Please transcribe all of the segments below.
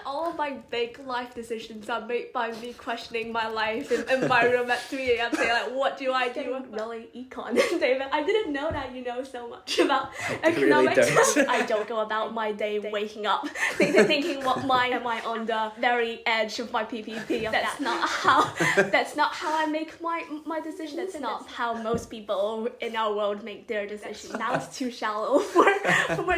all of my big life decisions are made by me questioning my life in my room at 3 a.m. saying like, what do I do? Really, econ, David. I didn't know that you know so much about economics. Really don't. I don't go about my day waking up thinking what mine am I on the very edge of my PPP. That's not how I make my decision. That's not how most people in our world make their decisions. That was too shallow for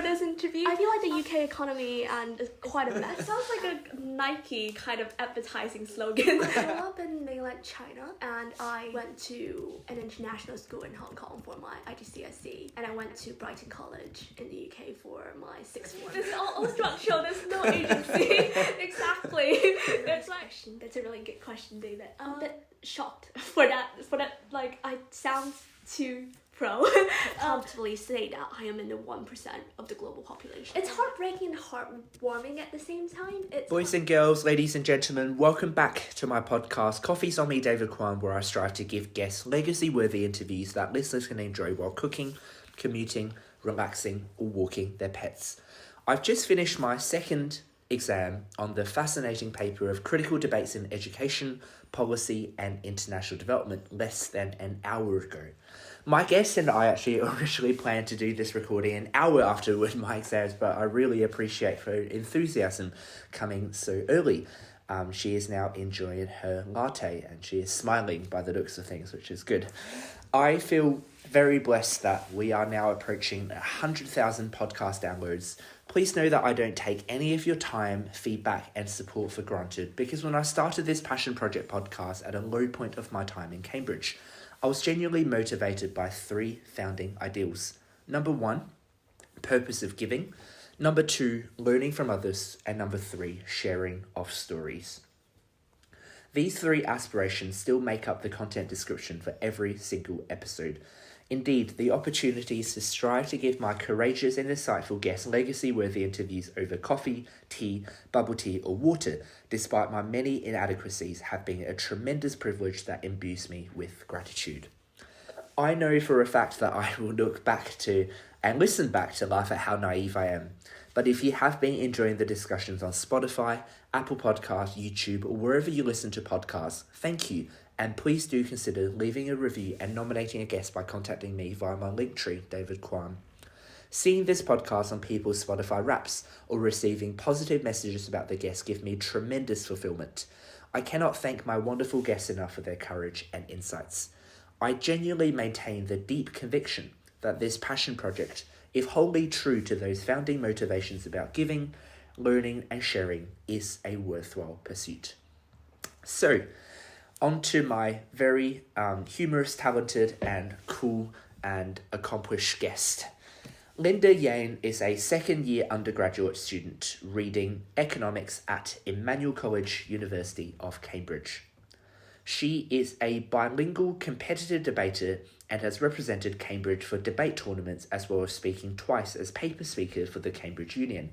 this interview. I feel like the UK economy and is quite a mess. It sounds like a Nike kind of advertising slogan. I grew up in mainland China and I went to an international school in Hong Kong for my IGCSE, and I went to Brighton College in the UK for my sixth form. This is all structural, there's no agency. Exactly. That's a really good question, David. I'm a bit shocked for that, like, I sound too pro. Comfortably say that I am in the 1% of the global population. It's heartbreaking and heartwarming at the same time. Boys and girls, ladies and gentlemen, welcome back to my podcast, Coffee's on Me, David Quan, where I strive to give guests legacy-worthy interviews that listeners can enjoy while cooking, commuting, relaxing, or walking their pets. I've just finished my second exam on the fascinating paper of critical debates in education, policy, and international development less than an hour ago. My guest and I actually originally planned to do this recording an hour after my exams, but I really appreciate her enthusiasm coming so early. She is now enjoying her latte and she is smiling by the looks of things, which is good. I feel very blessed that we are now approaching 100,000 podcast downloads. Please know that I don't take any of your time, feedback, and support for granted, because when I started this Passion Project podcast at a low point of my time in Cambridge, I was genuinely motivated by 3 founding ideals. Number 1, purpose of giving. Number 2, learning from others. And number 3, sharing of stories. These 3 aspirations still make up the content description for every single episode. Indeed, the opportunities to strive to give my courageous and insightful guests legacy-worthy interviews over coffee, tea, bubble tea, or water, despite my many inadequacies, have been a tremendous privilege that imbues me with gratitude. I know for a fact that I will look back to and listen back to laugh at how naive I am. But if you have been enjoying the discussions on Spotify, Apple Podcasts, YouTube, or wherever you listen to podcasts, thank you. And please do consider leaving a review and nominating a guest by contacting me via my linktree, David Quan. Seeing this podcast on people's Spotify Wraps or receiving positive messages about the guests give me tremendous fulfillment. I cannot thank my wonderful guests enough for their courage and insights. I genuinely maintain the deep conviction that this passion project, if wholly true to those founding motivations about giving, learning, and sharing, is a worthwhile pursuit. So, on to my very humorous, talented, and cool and accomplished guest. Linda Yang is a second-year undergraduate student reading economics at Emmanuel College, University of Cambridge. She is a bilingual competitive debater and has represented Cambridge for debate tournaments as well as speaking twice as paper speaker for the Cambridge Union.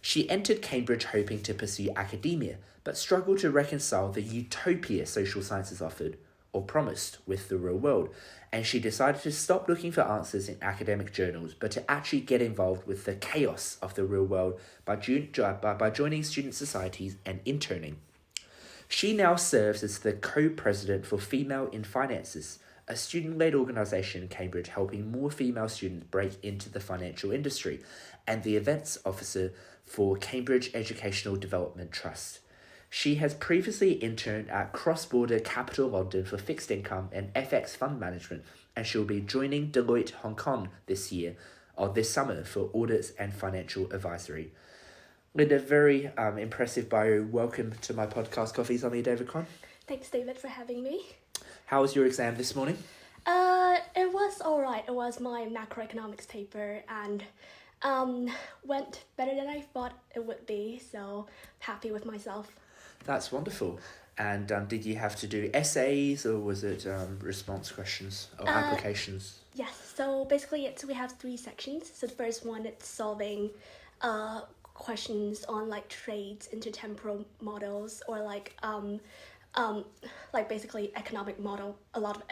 She entered Cambridge hoping to pursue academia, but struggled to reconcile the utopia social sciences offered, or promised, with the real world, and she decided to stop looking for answers in academic journals, but to actually get involved with the chaos of the real world by joining student societies and interning. She now serves as the co-president for Female in Finances, a student-led organisation in Cambridge helping more female students break into the financial industry, and the events officer for Cambridge Educational Development Trust. She has previously interned at CrossBorder Capital London for fixed income and FX fund management, and she'll be joining Deloitte Hong Kong this summer for audits and financial advisory. Linda, very impressive bio. Welcome to my podcast, Coffee's on Me, David Quan. Thanks, David, for having me. How was your exam this morning? It was alright. It was my macroeconomics paper and went better than I thought it would be, so happy with myself. That's wonderful. And did you have to do essays or was it response questions or applications? Yes, so basically we have 3 sections. So the first one, it's solving questions on like trades, intertemporal models, or like basically economic model, a lot of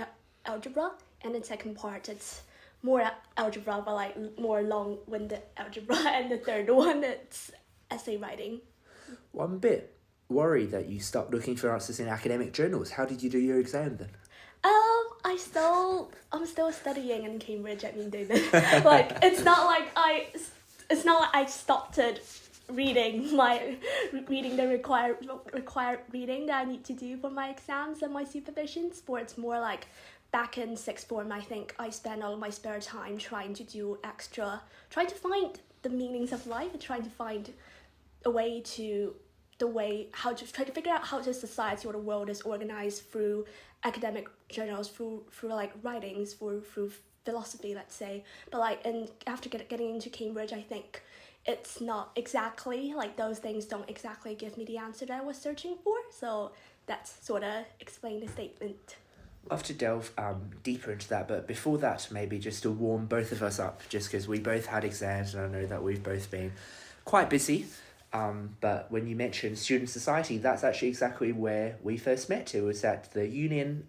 algebra. And the second part, it's more algebra, but like more long-winded algebra. And the third one, it's essay writing. Well, I'm a bit worried that you stopped looking for answers in academic journals. How did you do your exam then? I'm still studying in Cambridge at David. Like it's not like I stopped reading the required reading that I need to do for my exams and my supervisions. But it's more like back in sixth form, I think I spent all of my spare time trying to find the meanings of life and trying to find how to try to figure out how the society or the world is organized through academic journals, through like writings, through philosophy, let's say. But like, and after getting into Cambridge, I think it's not exactly like those things don't exactly give me the answer that I was searching for. So that's sort of explain the statement. I'll have to delve deeper into that, but before that, maybe just to warm both of us up, just because we both had exams and I know that we've both been quite busy. But when you mentioned student society, that's actually exactly where we first met. It was at the union,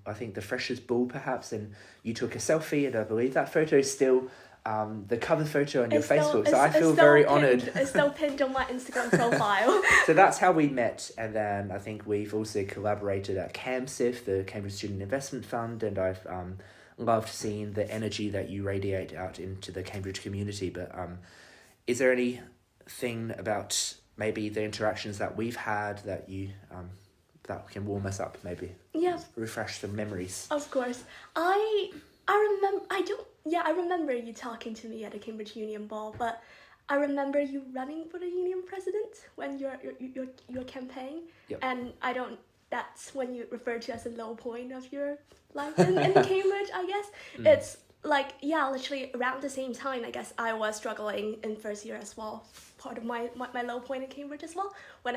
I think the Freshers' Ball perhaps, and you took a selfie, and I believe that photo is still the cover photo on your Facebook, so I feel very honoured. It's still pinned on my Instagram profile. So that's how we met, and then I think we've also collaborated at CAMSIF, the Cambridge Student Investment Fund, and I've loved seeing the energy that you radiate out into the Cambridge community. But is there anything about maybe the interactions that we've had that you that can warm us up, maybe? Yeah. Refresh some memories. Of course. I remember you talking to me at the Cambridge Union Ball, but I remember you running for the union president when your campaign. Yep. And that's when you refer to as a low point of your life in Cambridge, I guess. It's like, yeah, literally around the same time, I guess, I was struggling in first year as well. Part of my low point in Cambridge as well, when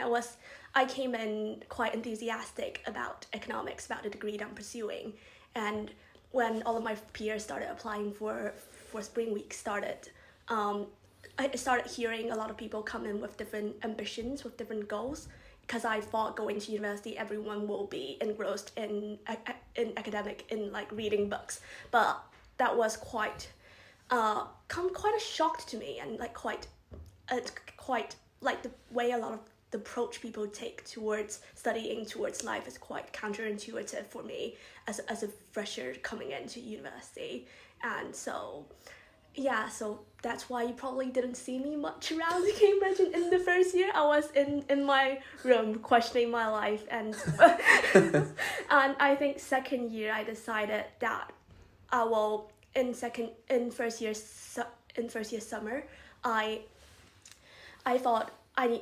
I came in quite enthusiastic about economics, about the degree that I'm pursuing. And when all of my peers started applying for Spring Week started, I started hearing a lot of people come in with different ambitions, with different goals, because I thought going to university, everyone will be engrossed in academic, in like reading books. But that was quite a shock to me, and like quite like the way a lot of the approach people take towards studying, towards life is quite counterintuitive for me as a fresher coming into university. And so that's why you probably didn't see me much around Cambridge in the first year. I was in my room questioning my life, and and I think second year I decided that I will in first year summer I thought I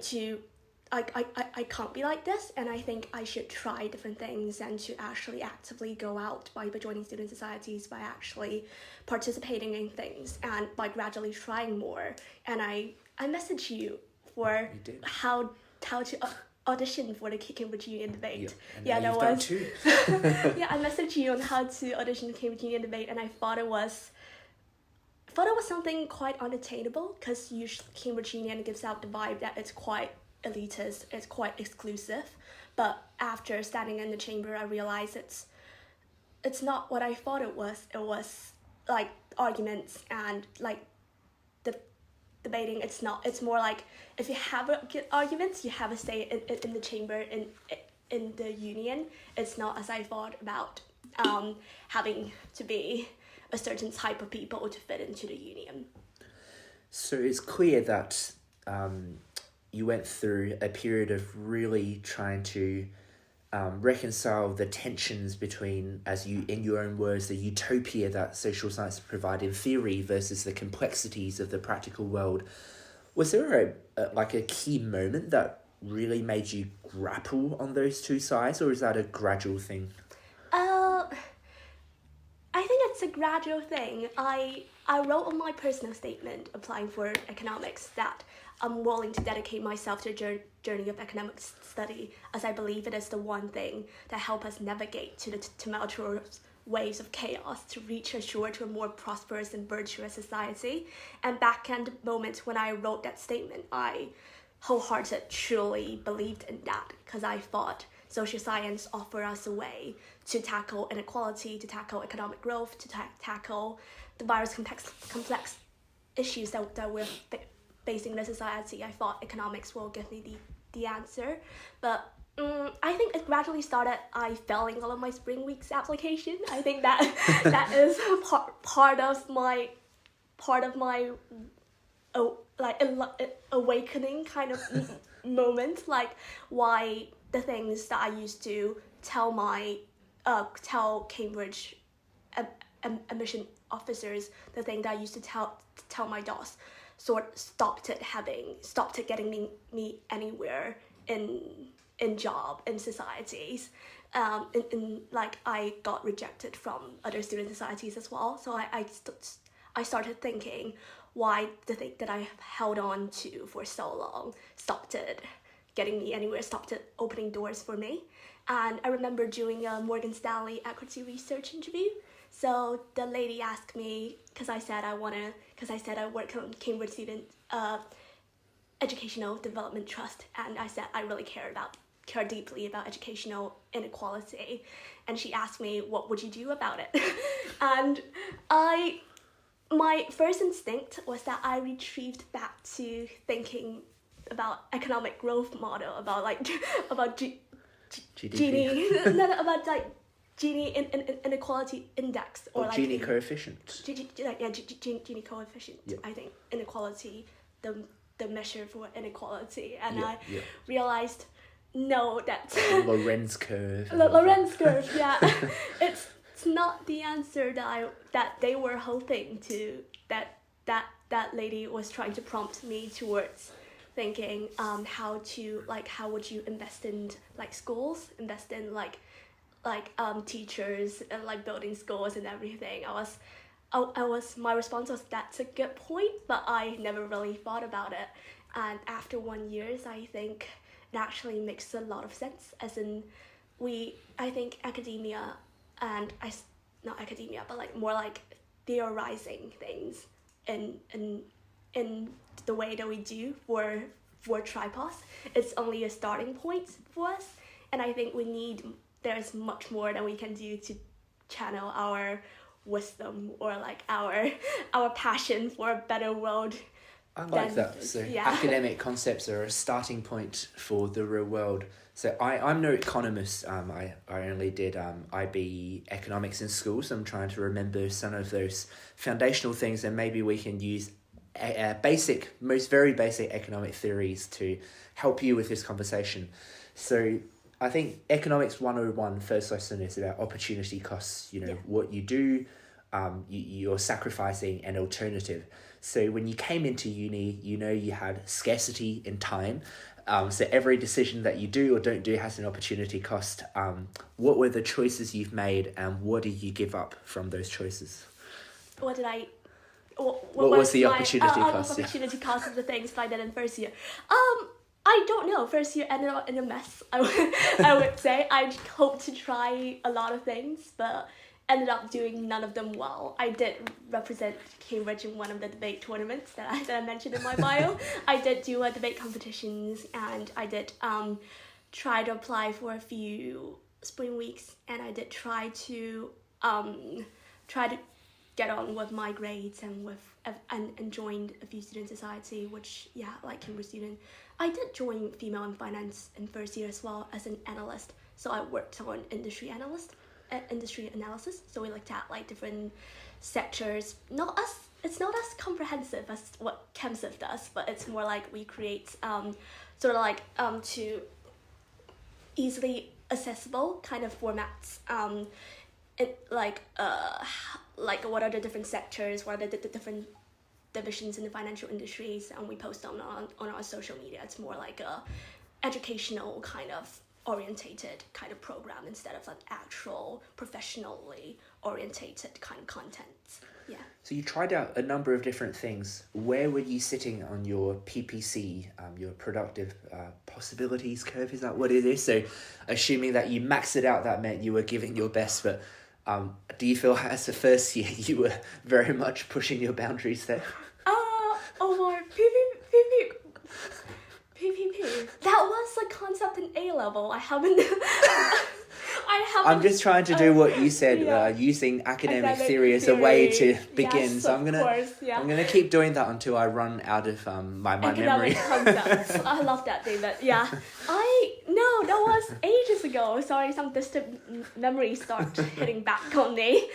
can't be like this, and I think I should try different things and to actually actively go out by joining student societies, by actually participating in things, and by gradually trying more. And I messaged you for how to audition for the Cambridge Union debate. Yeah, that was done too. Yeah, I messaged you on how to audition the Cambridge Union debate, and I thought it was something quite unattainable, because Cambridge Union gives out the vibe that it's quite elitist, it's quite exclusive. But after standing in the chamber, I realized it's not what I thought it was. It was like arguments and like the debating. It's more like if you have arguments, you have a say in the chamber, in the union. It's not as I thought about having to be a certain type of people to fit into the union. So it's clear that you went through a period of really trying to reconcile the tensions between, as you, in your own words, the utopia that social science provide in theory versus the complexities of the practical world. Was there a key moment that really made you grapple on those two sides, or is that a gradual thing? I think it's a gradual thing. I wrote on my personal statement applying for economics that I'm willing to dedicate myself to a journey of economic study, as I believe it is the one thing that helps us navigate to the tumultuous waves of chaos to reach to a more prosperous and virtuous society. And back in the moment when I wrote that statement, I wholeheartedly truly believed in that, because I thought social science offer us a way to tackle inequality, to tackle economic growth, to tackle the various complex issues that we're facing in a society. I thought economics will give me the answer, but I think it gradually started I failing all of my spring weeks application. I think that that is part of my awakening kind of moment, like why the things that I used to tell Cambridge admission officers, the thing that I used to tell my boss, stopped getting me anywhere in job, in societies. Like I got rejected from other student societies as well. So I started thinking why the thing that I held on to for so long stopped it getting me anywhere, stopped it opening doors for me. And I remember doing a Morgan Stanley equity research interview. So the lady asked me, because I said I work on Cambridge Student Educational Development Trust, and I said I really care deeply about educational inequality. And she asked me, what would you do about it? And my first instinct was that I retrieved back to thinking about economic growth model, about GDP. Gini inequality index, or like Gini coefficient. Gini coefficient. Yeah. I think inequality, the measure for inequality, and I realized no, that's Lorenz curve. Lorenz curve, yeah. It's not the answer that they were hoping to. That lady was trying to prompt me towards thinking how would you invest in like schools, invest in like teachers, and like building schools and everything. My response was, that's a good point, but I never really thought about it. And after 1 year, I think it actually makes a lot of sense, as in I think academia, and not academia, but like more like theorizing things in the way that we do for tripos, it's only a starting point for us. And I think there's much more that we can do to channel our wisdom, or like our passion for a better world. I like that. So academic concepts are a starting point for the real world. So I'm no economist. I only did IB economics in school, so I'm trying to remember some of those foundational things, and maybe we can use very basic economic theories to help you with this conversation. So I think Economics 101 first lesson is about opportunity costs. What you do, you're sacrificing an alternative. So when you came into uni, you had scarcity in time. So every decision that you do or don't do has an opportunity cost. What were the choices you've made, and what did you give up from those choices? What was the opportunity cost? Opportunity cost of the things I did in first year. I don't know. First year ended up in a mess. I would say I hoped to try a lot of things, but ended up doing none of them well. I did represent Cambridge in one of the debate tournaments that I mentioned in my bio. I did do debate competitions, and I did try to apply for a few spring weeks, and I did try to get on with my grades and joined a few student society, which like Cambridge student. I did join Female in Finance in first year as well as an analyst. So I worked on industry analysis. So we looked at like different sectors. It's not as comprehensive as what ChemCiv does, but it's more like we create to easily accessible kind of formats. Like what are the different sectors, what are the different divisions in the financial industries, and we post them on our social media. It's more like a educational kind of orientated kind of program instead of an actual professionally orientated kind of content. Yeah. So you tried out a number of different things. Where were you sitting on your PPC, your productive possibilities curve? Is that what it is? So assuming that you maxed it out, that meant you were giving your best, but do you feel as a first year you were very much pushing your boundaries there? PPP. That was a concept in A level. I I'm just trying to do what you said, using academic theory as a way to begin. Yes, so of course, I'm gonna keep doing that until I run out of my memory. Concepts. I love that, David. Yeah. That was ages ago. Sorry, some distant memories start hitting back on me.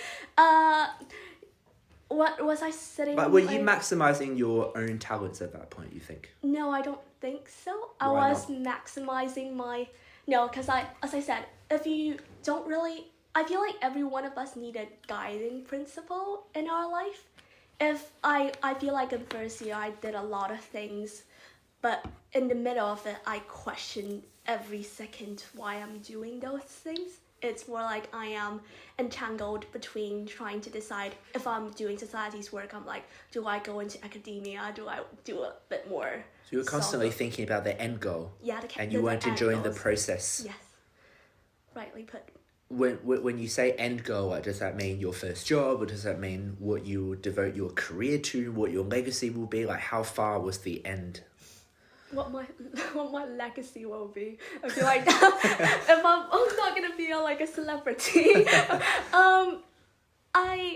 What was I sitting? But were you maximizing your own talents at that point, you think? No, I don't think so. I Why was maximizing my... No, because as I said, if you don't really... I feel like every one of us need a guiding principle in our life. If I feel like in first year I did a lot of things, but in the middle of it, I question every second why I'm doing those things. It's more like I am entangled between trying to decide if I'm doing society's work. I'm like, do I go into academia? Do I do a bit more? So you're constantly thinking about the end goal. Yeah, and you weren't enjoying the process. Yes, rightly put. When you say end goal, does that mean your first job, or does that mean what you will devote your career to, what your legacy will be? Like, how far was the end? What my legacy will be. I feel like if I'm not gonna be a celebrity.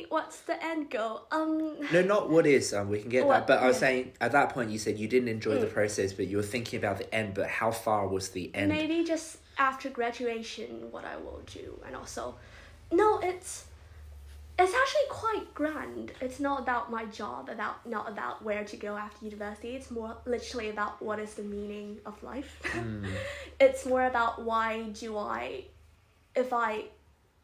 What's the end goal? No, not what is. We can get that. But I was saying, at that point, you said you didn't enjoy the process, but you were thinking about the end. But how far was the end? Maybe just after graduation, what I will do, and also, no, it's actually quite grand. It's not about my job, not about where to go after university. It's more literally about what is the meaning of life. It's more about why do I, if I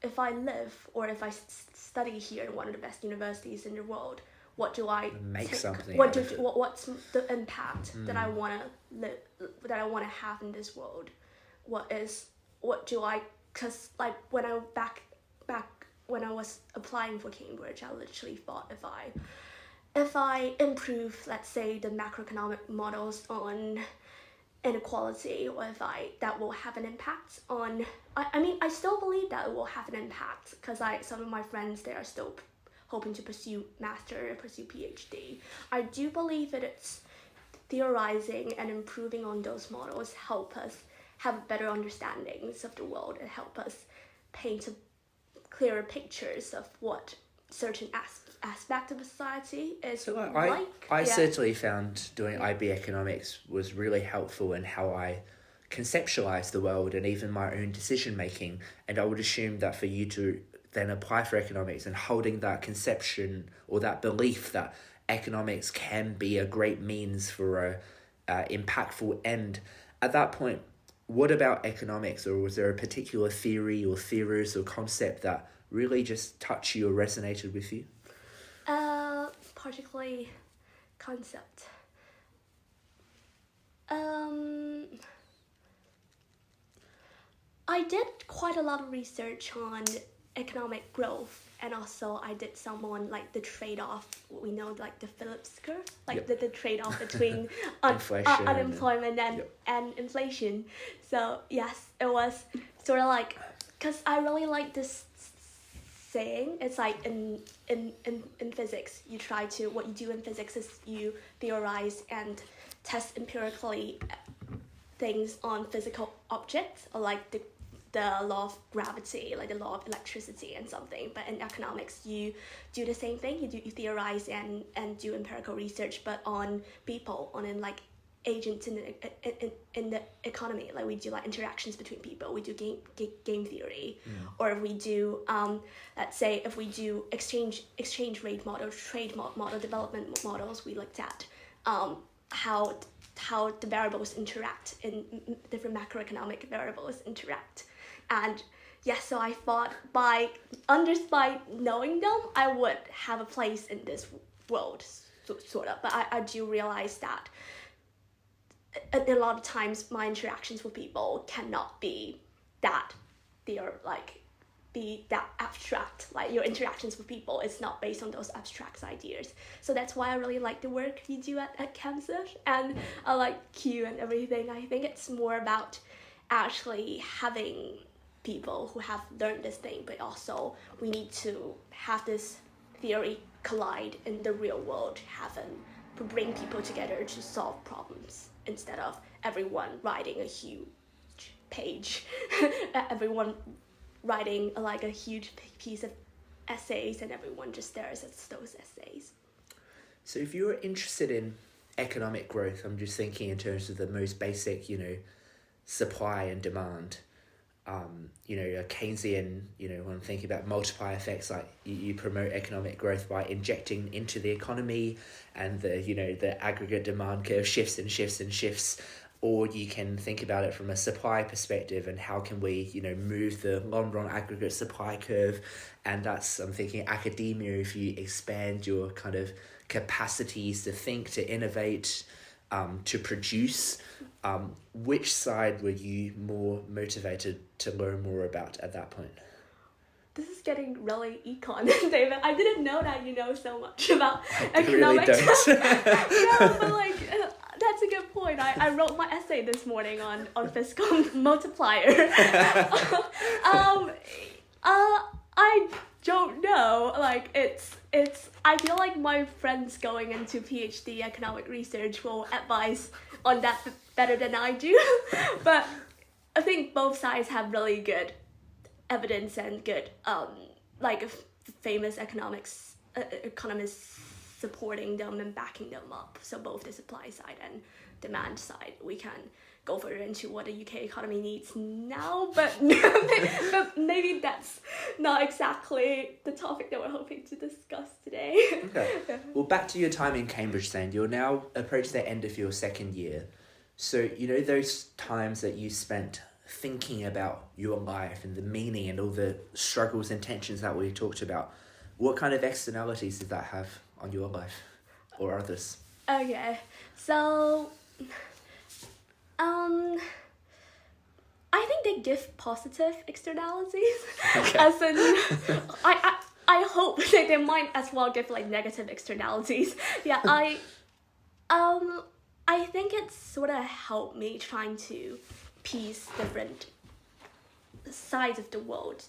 live or if I study here in one of the best universities in the world, what do I make something? What's the impact that I want to live, that I want to have in this world? Because like when I back when I was applying for Cambridge, I literally thought if I improve, let's say, the macroeconomic models on inequality, or that will have an impact on... I mean, I still believe that it will have an impact, because some of my friends, they are still hoping to pursue master or pursue PhD. I do believe that it's theorizing and improving on those models help us have better understandings of the world and help us paint clearer pictures of what certain aspect of society is so like. I certainly found doing IB economics was really helpful in how I conceptualize the world and even my own decision making. And I would assume that for you to then apply for economics and holding that conception or that belief that economics can be a great means for a impactful end, at that point, what about economics, or was there a particular theory or theories or concept that really just touched you or resonated with you? Particularly concept. I did quite a lot of research on economic growth, and also I did some on like the trade-off, we know, like the Phillips curve, like the trade-off between unemployment and inflation. So yes, it was sort of like, because I really like this saying. It's like in physics, what you do in physics is you theorize and test empirically things on physical objects, or like the law of gravity, like the law of electricity and something. But in economics, you do the same thing. You theorize and do empirical research, but on people, on like agents in the economy. Like we do like interactions between people. We do game theory, or we do let's say if we do exchange rate models, trade model, development models. We looked at how the variables interact, in different macroeconomic variables interact. And yes, so I thought by knowing them, I would have a place in this world, sort of. But I do realize that a lot of times my interactions with people cannot be that abstract. Like your interactions with people is not based on those abstract ideas. So that's why I really like the work you do at CamSurf, and I like Q and everything. I think it's more about actually having people who have learned this thing, but also we need to have this theory collide in the real world, to bring people together to solve problems, instead of everyone writing a huge page, everyone writing like a huge piece of essays, and everyone just stares at those essays. So if you're interested in economic growth, I'm just thinking in terms of the most basic, supply and demand. A Keynesian, when I'm thinking about multiplier effects, like you promote economic growth by injecting into the economy, and the aggregate demand curve shifts and shifts and shifts. Or you can think about it from a supply perspective, and how can we, move the long run aggregate supply curve. And that's, I'm thinking academia, if you expand your kind of capacities to think, to innovate, to produce, which side were you more motivated to learn more about at that point? This is getting really econ, David. I didn't know that you know so much about economics. Really don't. No, but like that's a good point. I wrote my essay this morning on fiscal multiplier. I don't know. Like it's. I feel like my friends going into PhD economic research will advise on that better than I do. But I think both sides have really good evidence and good famous economists supporting them and backing them up. So both the supply side and demand side. We can go further into what the UK economy needs now, but but maybe that's not exactly the topic that we're hoping to discuss today. Okay. Well, back to your time in Cambridge then. You're now approaching the end of your second year. So, those times that you spent thinking about your life and the meaning and all the struggles and tensions that we talked about, what kind of externalities did that have on your life or others? Okay, so I think they give positive externalities. Okay. As in, I hope that they might as well give like negative externalities. Yeah, I think it sort of helped me trying to piece different sides of the world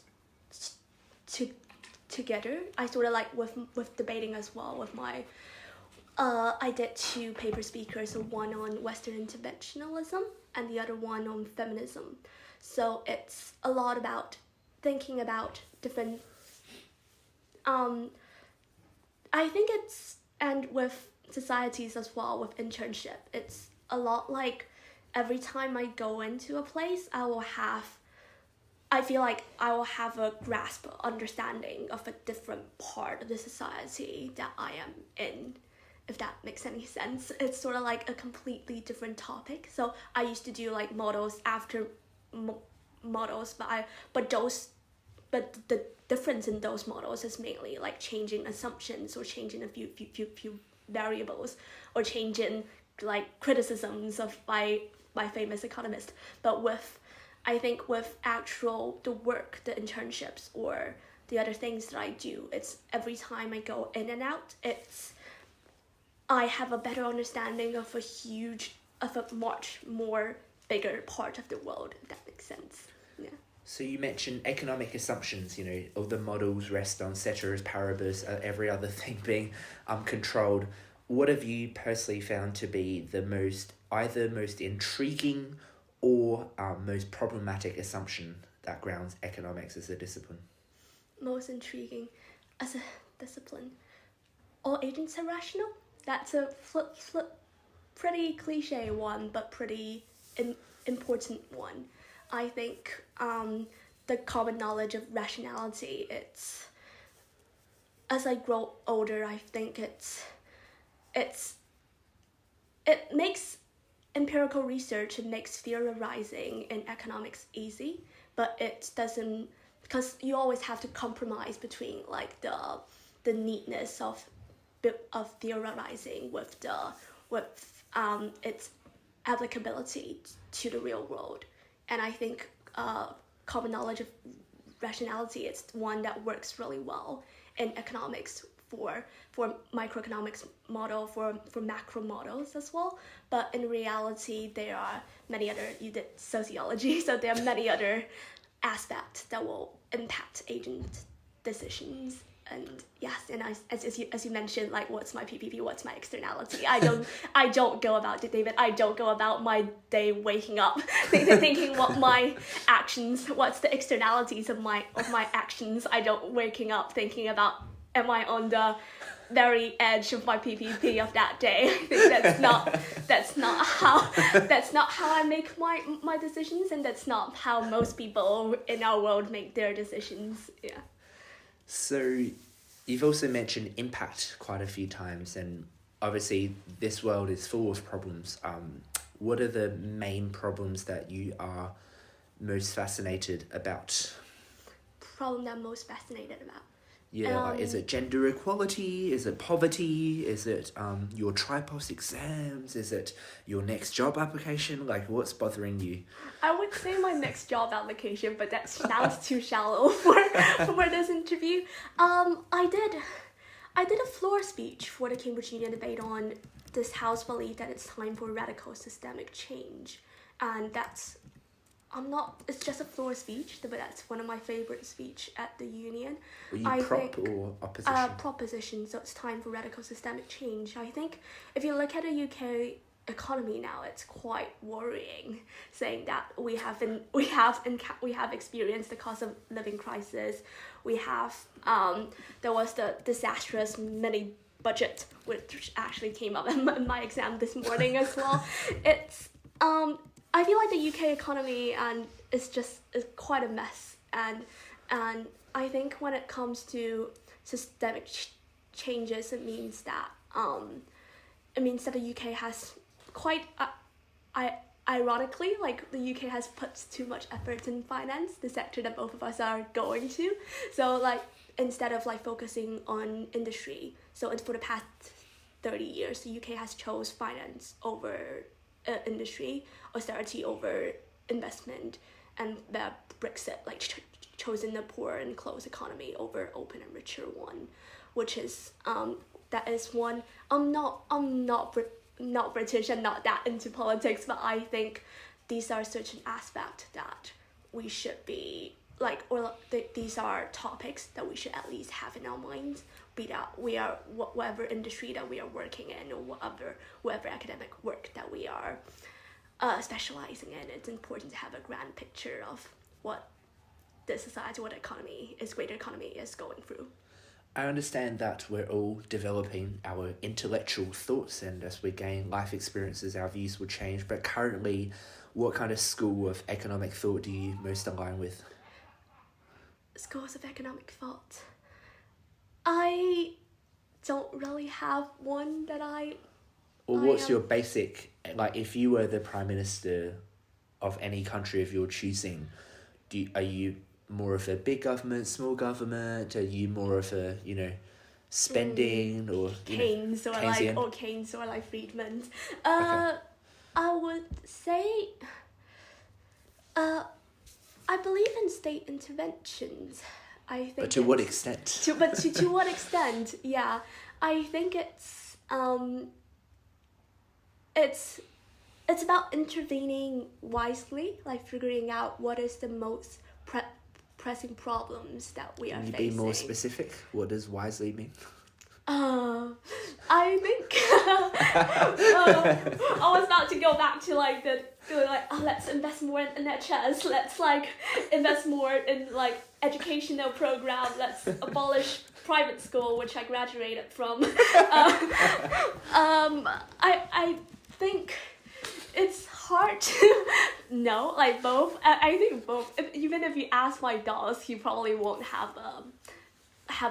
together. I sort of like with debating as well with my I did 2 paper speakers, so one on Western interventionism and the other one on feminism. So it's a lot about thinking about different I think it's, and with societies as well, with internship, it's a lot like every time I go into a place, I feel like I will have a grasp, understanding of a different part of the society that I am in, if that makes any sense. It's sort of like a completely different topic. So I used to do like models after models, but the difference in those models is mainly like changing assumptions or changing a few variables or changing like criticisms of by famous economists. But I think with actual the work, the internships or the other things that I do, it's every time I go in and out, I have a better understanding of a much more bigger part of the world, if that makes sense. Yeah. So you mentioned economic assumptions, all the models rest on ceteris paribus, every other thing being controlled. What have you personally found to be either most intriguing or most problematic assumption that grounds economics as a discipline? Most intriguing as a discipline. All agents are rational? That's a pretty cliche one, but pretty important one. I think the common knowledge of rationality, as I grow older, I think it makes empirical research, it makes theorizing in economics easy, but it doesn't, because you always have to compromise between like the neatness of theorizing with its applicability to the real world. And I think common knowledge of rationality is one that works really well in economics for microeconomics model, for macro models as well. But in reality, there are many other, you did sociology, so there are many other aspects that will impact agent decisions And yes, and as you mentioned, like, what's my PPP, what's my externality? I don't go about it, David. I don't go about my day waking up thinking what my actions, what's the externalities of my actions. I don't waking up thinking about, am I on the very edge of my PPP of that day? I think that's not how I make my decisions, and that's not how most people in our world make their decisions. Yeah. So you've also mentioned impact quite a few times, and obviously this world is full of problems. What are the main problems that you are most fascinated about? Problem that I'm most fascinated about? Yeah, like, is it gender equality? Is it poverty? Is it your tripos exams? Is it your next job application? Like, what's bothering you? I would say my next job application, but that sounds too shallow for this interview. I did a floor speech for the Cambridge Union debate on this House belief that it's time for radical systemic change, and it's just a floor speech, but that's one of my favorite speech at the union. Were you or opposition? Proposition, so it's time for radical systemic change. I think if you look at the UK economy now, it's quite worrying, saying that we have experienced the cost of living crisis. We have there was the disastrous mini budget, which actually came up in my exam this morning as well. It's I feel like the UK economy is quite a mess, and I think when it comes to systemic changes, it means that the UK has quite ironically, like, the UK has put too much effort in finance, the sector that both of us are going to. So, like, instead of like focusing on industry, so for the past 30 years, the UK has chose finance over industry, austerity over investment, and the Brexit, like, chosen the poor and closed economy over open and richer one, which is that is one. I'm not British and not that into politics, but I think these are certain aspects that we should be like, these are topics that we should at least have in our minds, be that we are whatever industry that we are working in, or whatever academic work that we are specializing in. It's important to have a grand picture of what the society, what greater economy is going through. I understand that we're all developing our intellectual thoughts, and as we gain life experiences, our views will change. But currently, what kind of school of economic thought do you most align with? Schools of economic thought. I don't really have one that Or what's your basic, like, if you were the Prime Minister of any country of your choosing, are you more of a big government, small government? Are you more of a, spending or Keynes, or Keynesian? Keynes, or like Friedman? Okay. I would say, I believe in state interventions. I think. But to what extent? To what extent? Yeah, I think it's about intervening wisely, like figuring out what is the most pressing problems that we are facing. Can you be more specific? What does wisely mean? I think I was about to go back to let's invest more in NHS, let's invest more in educational program, let's abolish private school, which I graduated from. I think it's hard to know, both. I think both. Even if you ask my boss, he probably won't have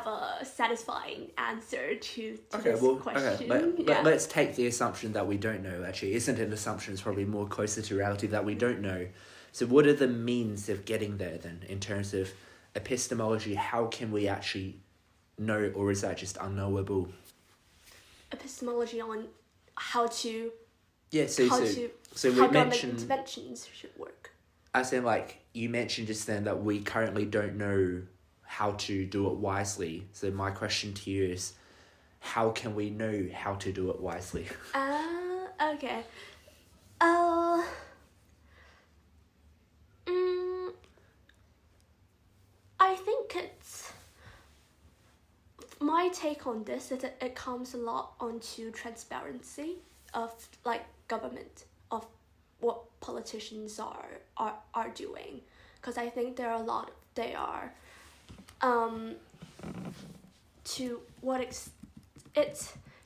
a satisfying answer to this question. Okay. Let's take the assumption that we don't know. Actually, isn't an assumption, it's probably more closer to reality that we don't know. So what are the means of getting there then, in terms of epistemology? How can we actually know, or is that just unknowable? Epistemology on how to... Yeah, so we how mentioned interventions should work. As in, you mentioned just then that we currently don't know how to do it wisely. So my question to you is, how can we know how to do it wisely? Okay. I think my take on this is that it comes a lot onto transparency of like government, of what politicians are doing, because I think there are a lot they are to what it's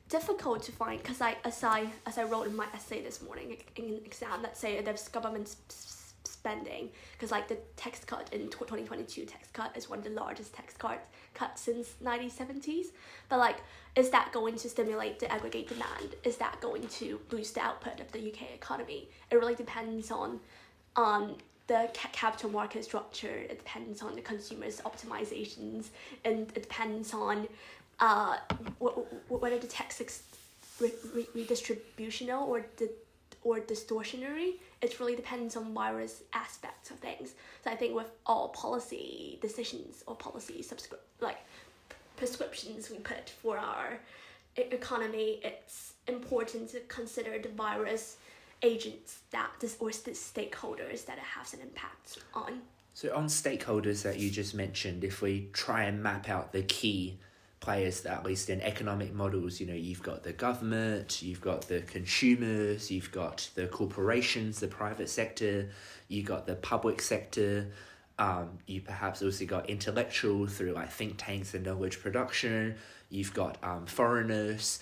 difficult to find, because as I wrote in my essay this morning in an exam, let's say there's government spending, because like the tax cut in 2022 tax cut is one of the largest tax cuts since 1970s, but like, is that going to stimulate the aggregate demand? Is that going to boost the output of the UK economy? It really depends on the capital market structure. It depends on the consumers' optimizations, and it depends on whether the tax redistributional or distortionary. It really depends on various aspects of things. So I think with all policy decisions or policy prescriptions we put for our economy, it's important to consider the various agents or stakeholders that it has an impact on. So on stakeholders that you just mentioned, if we try and map out the key players, that at least in economic models, you've got the government, you've got the consumers, you've got the corporations, the private sector, you've got the public sector, you perhaps also got intellectual through like think tanks and knowledge production, you've got foreigners.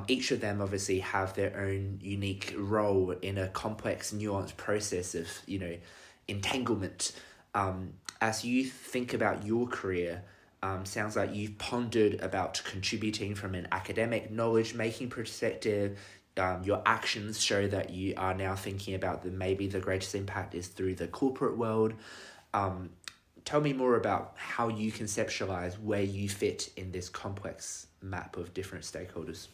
Each of them obviously have their own unique role in a complex, nuanced process of, entanglement. As you think about your career, sounds like you've pondered about contributing from an academic knowledge-making perspective. Your actions show that you are now thinking about maybe the greatest impact is through the corporate world. Tell me more about how you conceptualize where you fit in this complex map of different stakeholders.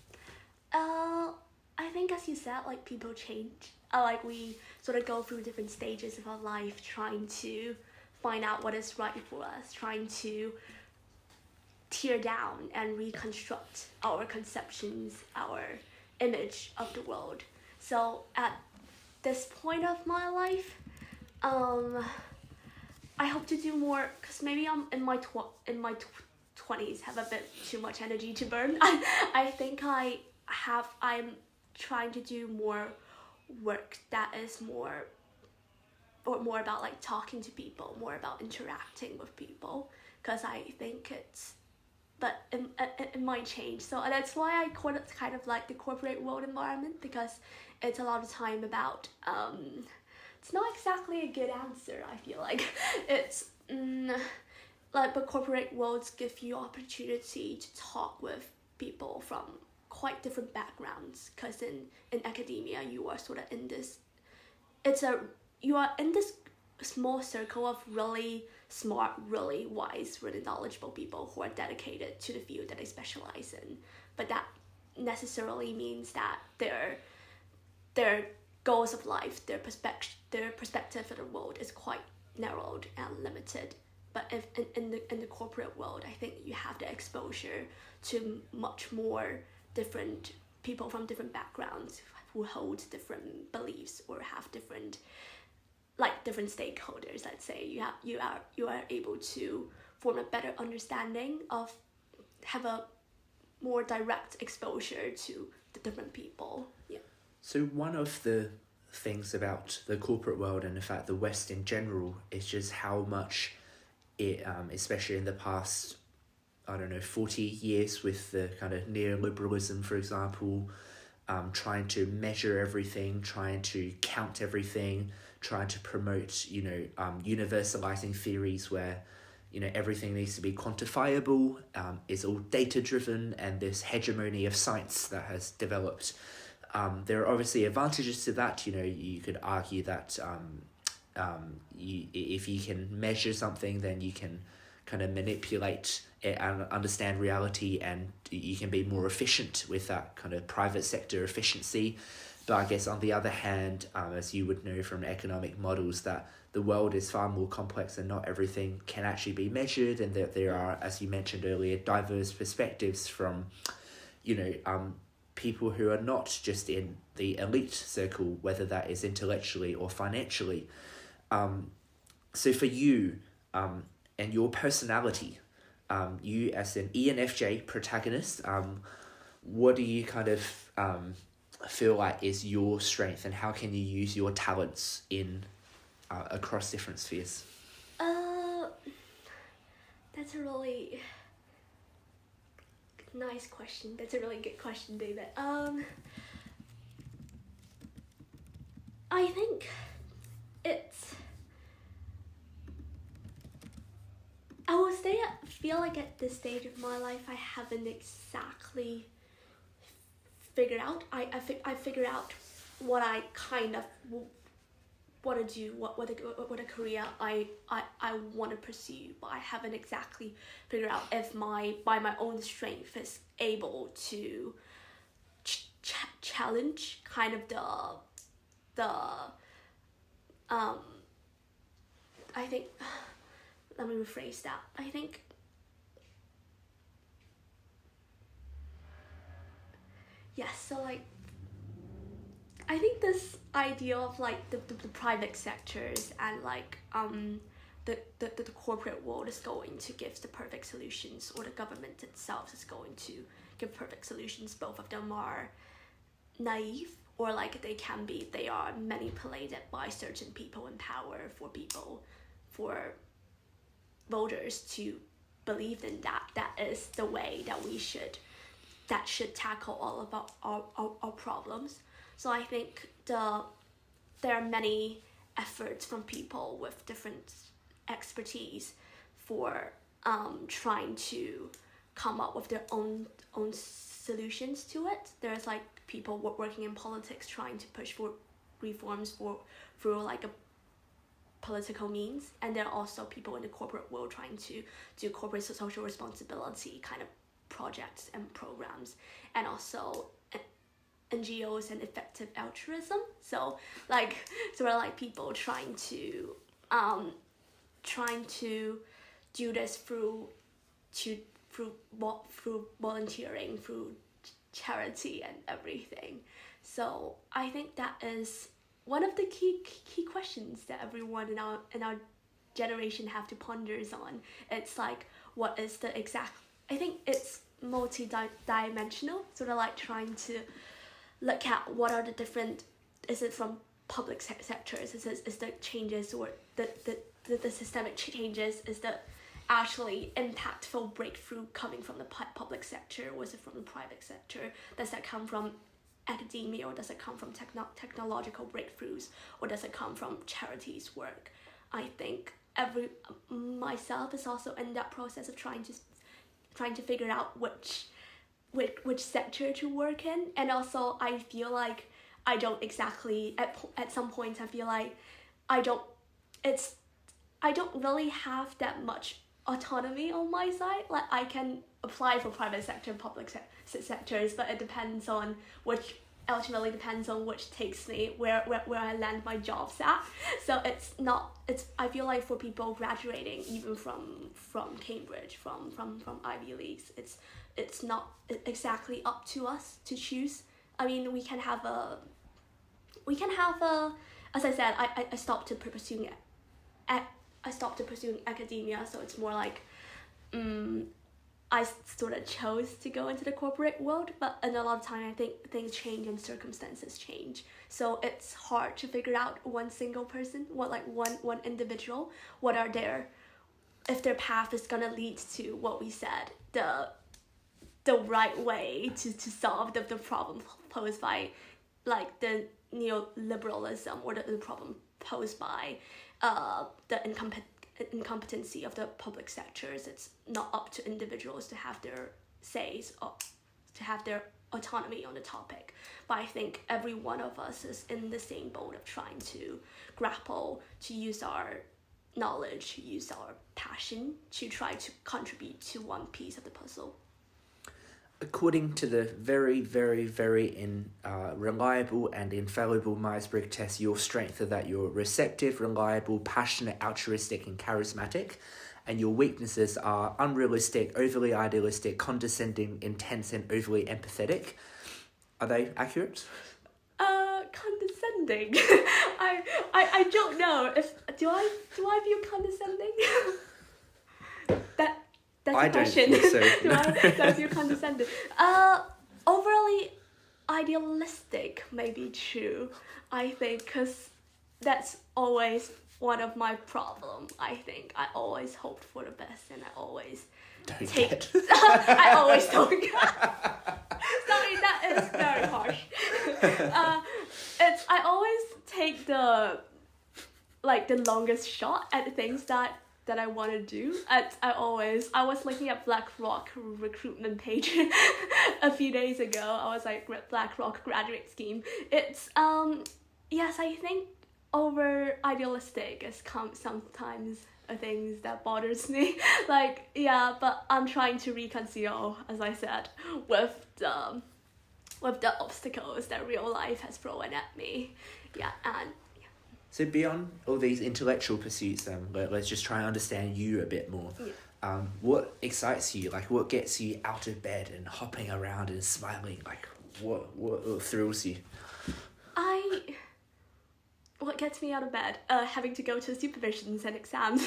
I think, as you said, like, people change. Like, we sort of go through different stages of our life trying to find out what is right for us, trying to tear down and reconstruct our conceptions, our image of the world. So at this point of my life, I hope to do more, because maybe I'm in my 20s have a bit too much energy to burn. I think I'm trying to do more work that is more about like talking to people, more about interacting with people, because I think but it might change. So that's why I call it kind of like the corporate world environment, because it's a lot of time about it's not exactly a good answer, I feel like. It's but corporate worlds give you opportunity to talk with people from quite different backgrounds, because in academia you are sort of in this small circle of really smart, really wise, really knowledgeable people who are dedicated to the field that they specialize in, but that necessarily means that their goals of life, their perspective of the world is quite narrowed and limited. But if in the corporate world, I think you have the exposure to much more different people from different backgrounds who hold different beliefs or have different stakeholders. Let's say you are able to form a better understanding of, have a more direct exposure to the different people. Yeah. So one of the things about the corporate world, and in fact the West in general, is just how much it, especially in the past, 40 years with the kind of neoliberalism, for example, trying to measure everything, trying to count everything, trying to promote, universalizing theories where, everything needs to be quantifiable, is all data-driven, and this hegemony of science that has developed. There are obviously advantages to that. You could argue that if you can measure something, then you can kind of manipulate it and understand reality, and you can be more efficient with that kind of private sector efficiency. But I guess on the other hand, as you would know from economic models, that the world is far more complex and not everything can actually be measured, and that there are, as you mentioned earlier, diverse perspectives from, people who are not just in the elite circle, whether that is intellectually or financially. So for you, and your personality, you as an ENFJ protagonist, what do you kind of feel like is your strength, and how can you use your talents in across different spheres? That's a really nice question. That's a really good question, David. I think I would say I feel like at this stage of my life I haven't exactly figured out. I figured out what I kind of want to do, what a career I want to pursue, but I haven't exactly figured out if by my own strength is able to challenge kind of the I think, let me rephrase that. I think yes, so like I think this idea of like the private sectors and like the corporate world is going to give the perfect solutions, or the government itself is going to give perfect solutions. Both of them are naive, or like they are manipulated by certain people in power for voters to believe in that is the way that should tackle all of our problems. So I think there are many efforts from people with different expertise for trying to come up with their own solutions to it. There's like people working in politics trying to push for reforms through like a political means, and there are also people in the corporate world trying to do corporate social responsibility kind of projects and programs, and also NGOs and effective altruism. So like sort of like people trying to do this through volunteering, through charity and everything. So I think that is one of the key questions that everyone in our generation have to ponder on. It's like, what is the exact, I think it's multi-dimensional, sort of like trying to look at what are the different, is it from public sectors, is the changes or the systemic changes, is the actually impactful breakthrough coming from the public sector, or is it from the private sector? Does that come from academia, or does it come from technological breakthroughs, or does it come from charities work? I think myself is also in that process of trying to figure out which sector to work in. And also I feel like I don't exactly, at some points I feel like I don't really have that much autonomy on my side. Like I can apply for private sector and public sectors, but it depends on ultimately depends on which takes me where I land my jobs at. So I feel like for people graduating even from Cambridge, from Ivy Leagues, it's not exactly up to us to choose. I mean, we can have a as I said, I stopped pursuing academia, so it's more like I sort of chose to go into the corporate world, but in a lot of time I think things change and circumstances change. So it's hard to figure out one single person, one individual, if their path is gonna lead to what we said, the right way to solve the problem posed by like the neoliberalism, or the problem posed by the incompetency of the public sectors. It's not up to individuals to have their says or to have their autonomy on the topic. But I think every one of us is in the same boat of trying to grapple, to use our knowledge, use our passion to try to contribute to one piece of the puzzle. According to the very, very, very reliable and infallible Myers-Briggs test, your strengths are that you're receptive, reliable, passionate, altruistic, and charismatic, and your weaknesses are unrealistic, overly idealistic, condescending, intense, and overly empathetic. Are they accurate? Condescending. I don't know. Do I feel condescending? That's I a don't question. think so. Do I feel condescended? Overly idealistic may be true, I think, because that's always one of my problem. I think I always hoped for the best, and I always Don't take. get. I always don't. Sorry, that is very harsh. I always take the longest shot at things that I want to do. I was looking at BlackRock recruitment page a few days ago. I was like, BlackRock graduate scheme. It's yes, I think over idealistic is sometimes a things that bothers me. Like, yeah, but I'm trying to reconcile, as I said, with the obstacles that real life has thrown at me. Yeah, and So beyond all these intellectual pursuits, let's just try and understand you a bit more. yeah. What excites you? Like, what gets you out of bed and hopping around and smiling? Like, what thrills you? What gets me out of bed? Having to go to supervisions and exams.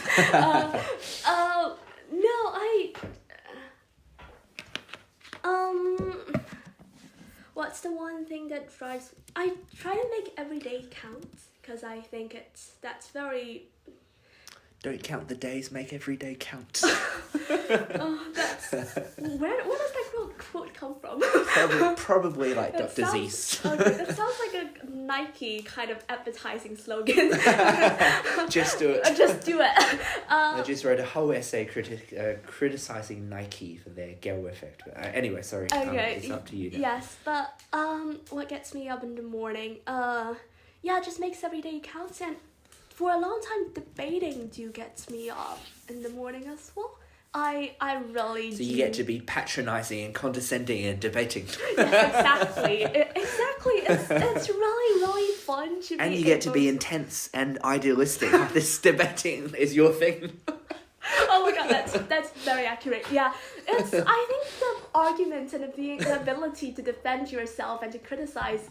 What's the one thing that drives? I try to make every day count, because I think that's very. Don't count the days, make every day count. That's where does that quote come from? Probably like That Dr. sounds- Zeus. Okay, that sounds like a Nike kind of advertising slogan. Just do it. Just do it. I just wrote a whole essay criticizing Nike for their Gale effect. But, anyway, sorry. Okay. It's up to you now. Yes, but what gets me up in the morning? Just makes every day count. And for a long time, debating gets me up in the morning as well. I really So do. you get to be patronising and condescending and debating. Yes, exactly. Exactly. It's really, really fun to be. And you get to be able intense and idealistic. This debating is your thing. Oh my god, that's very accurate. Yeah, I think the argument and the ability to defend yourself and to criticize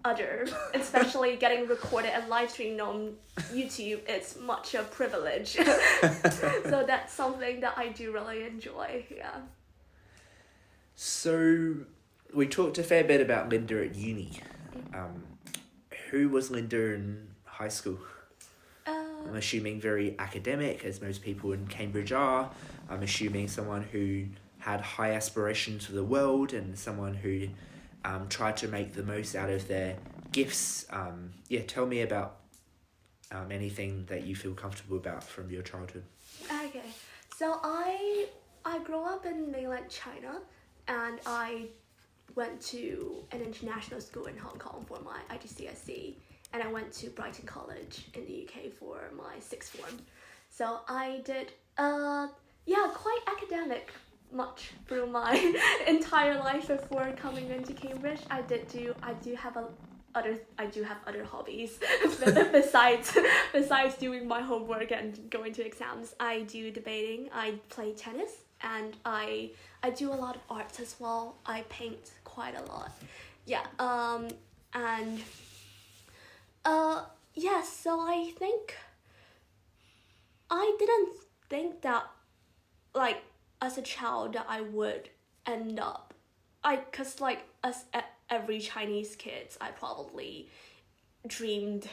other, especially getting recorded and live streamed on YouTube, it's much a privilege. So that's something that I do really enjoy. Yeah. So we talked a fair bit about Linda at uni. Who was Linda in high school? I'm assuming very academic, as most people in Cambridge are. I'm assuming someone who had high aspirations for the world and someone who tried to make the most out of their gifts. Tell me about anything that you feel comfortable about from your childhood. Okay, so I grew up in mainland China, and I went to an international school in Hong Kong for my IGCSE, and I went to Brighton College in the UK for my sixth form. So I did quite academic much through my entire life before coming into Cambridge. I do have other hobbies besides doing my homework and going to exams. I do debating, I play tennis, and I do a lot of arts as well. I paint quite a lot. Yeah. So I think I didn't think that, like, as a child, that I would end up, cause like as every Chinese kids, I probably dreamed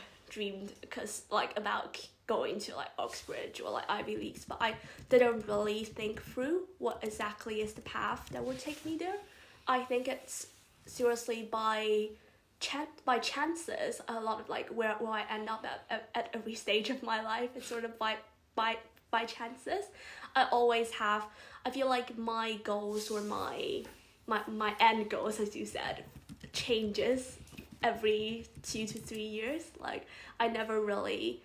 cause like about going to like Oxbridge or like Ivy Leagues, but I didn't really think through what exactly is the path that would take me there. I think it's seriously by chances, a lot of like where I end up at every stage of my life. It's sort of by chances. I feel like my goals or my end goals, as you said, changes every 2 to 3 years. Like, I never really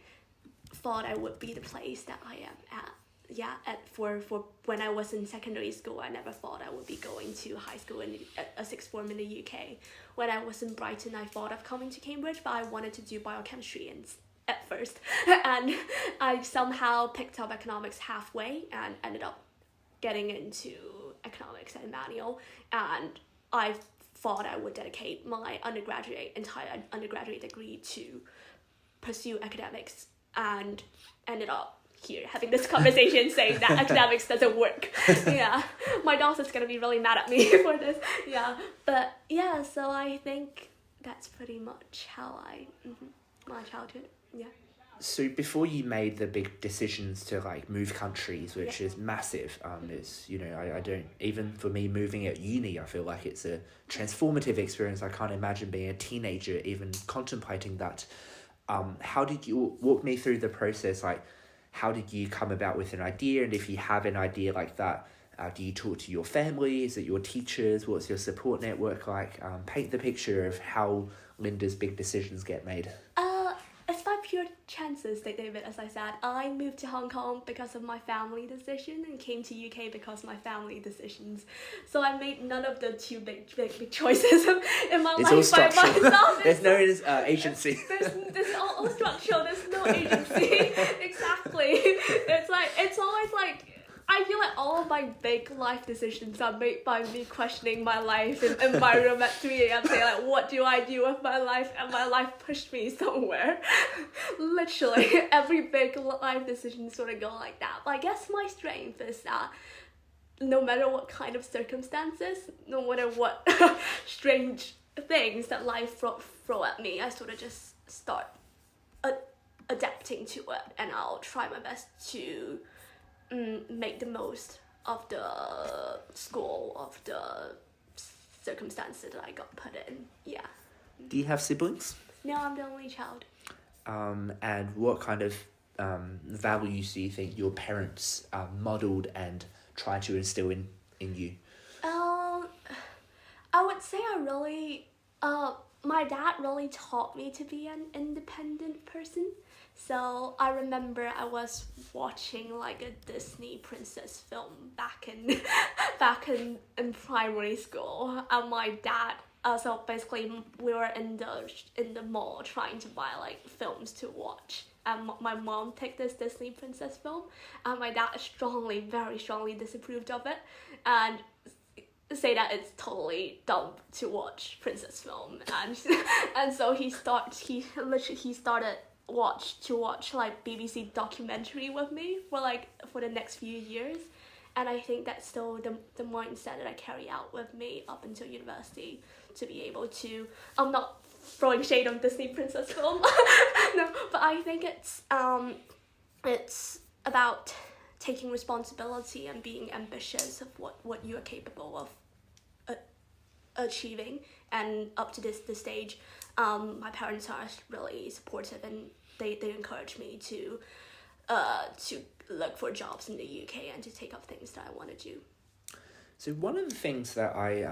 thought I would be the place that I am at. Yeah, for when I was in secondary school, I never thought I would be going to high school in a sixth form in the UK. When I was in Brighton, I thought of coming to Cambridge, but I wanted to do biochemistry at first. And I somehow picked up economics halfway and ended up getting into economics at Emmanuel. And I thought I would dedicate my entire undergraduate degree to pursue academics, and ended up here having this conversation saying that academics doesn't work. Yeah, my daughter's gonna be really mad at me for this. Yeah, but yeah, so I think that's pretty much how my childhood. Yeah. So before you made the big decisions to like move countries, which is massive, it's, you know, I don't, even for me moving at uni, I feel like it's a transformative experience. I can't imagine being a teenager even contemplating that. How did you walk me through the process? Like, how did you come about with an idea? And if you have an idea like that, do you talk to your family? Is it your teachers? What's your support network like? Paint the picture of how Linda's big decisions get made. It's by pure chances, David, as I said. I moved to Hong Kong because of my family decision and came to UK because of my family decisions. So I made none of the two big choices in my life by myself. There's no agency. There's all structural. There's no agency. Exactly. It's always like, I feel like all of my big life decisions are made by me questioning my life in my room at 3 a.m. saying like, what do I do with my life? And my life pushed me somewhere. Literally, every big life decision sort of go like that. But I guess my strength is that no matter what kind of circumstances, no matter what strange things that life throw at me, I sort of just start adapting to it, and I'll try my best to make the most of the school, of the circumstances that I got put in. Yeah. Do you have siblings? No, I'm the only child. And what kind of values do you think your parents modelled and tried to instill in you? I would say my dad really taught me to be an independent person. So I remember I was watching like a Disney princess film back in primary school, and my dad. So basically, we were in the mall trying to buy like films to watch, and my mom picked this Disney princess film, and my dad very strongly disapproved of it, and say that it's totally dumb to watch princess film, and so he started watch like BBC documentary with me for the next few years, and I think that's still the mindset that I carry out with me up until university, to be able to. I'm not throwing shade on Disney princess film, no, but I think it's about taking responsibility and being ambitious of what you are capable of achieving. And up to this stage, my parents are really supportive, and they encourage me to look for jobs in the UK and to take up things that I want to do. So one of the things that I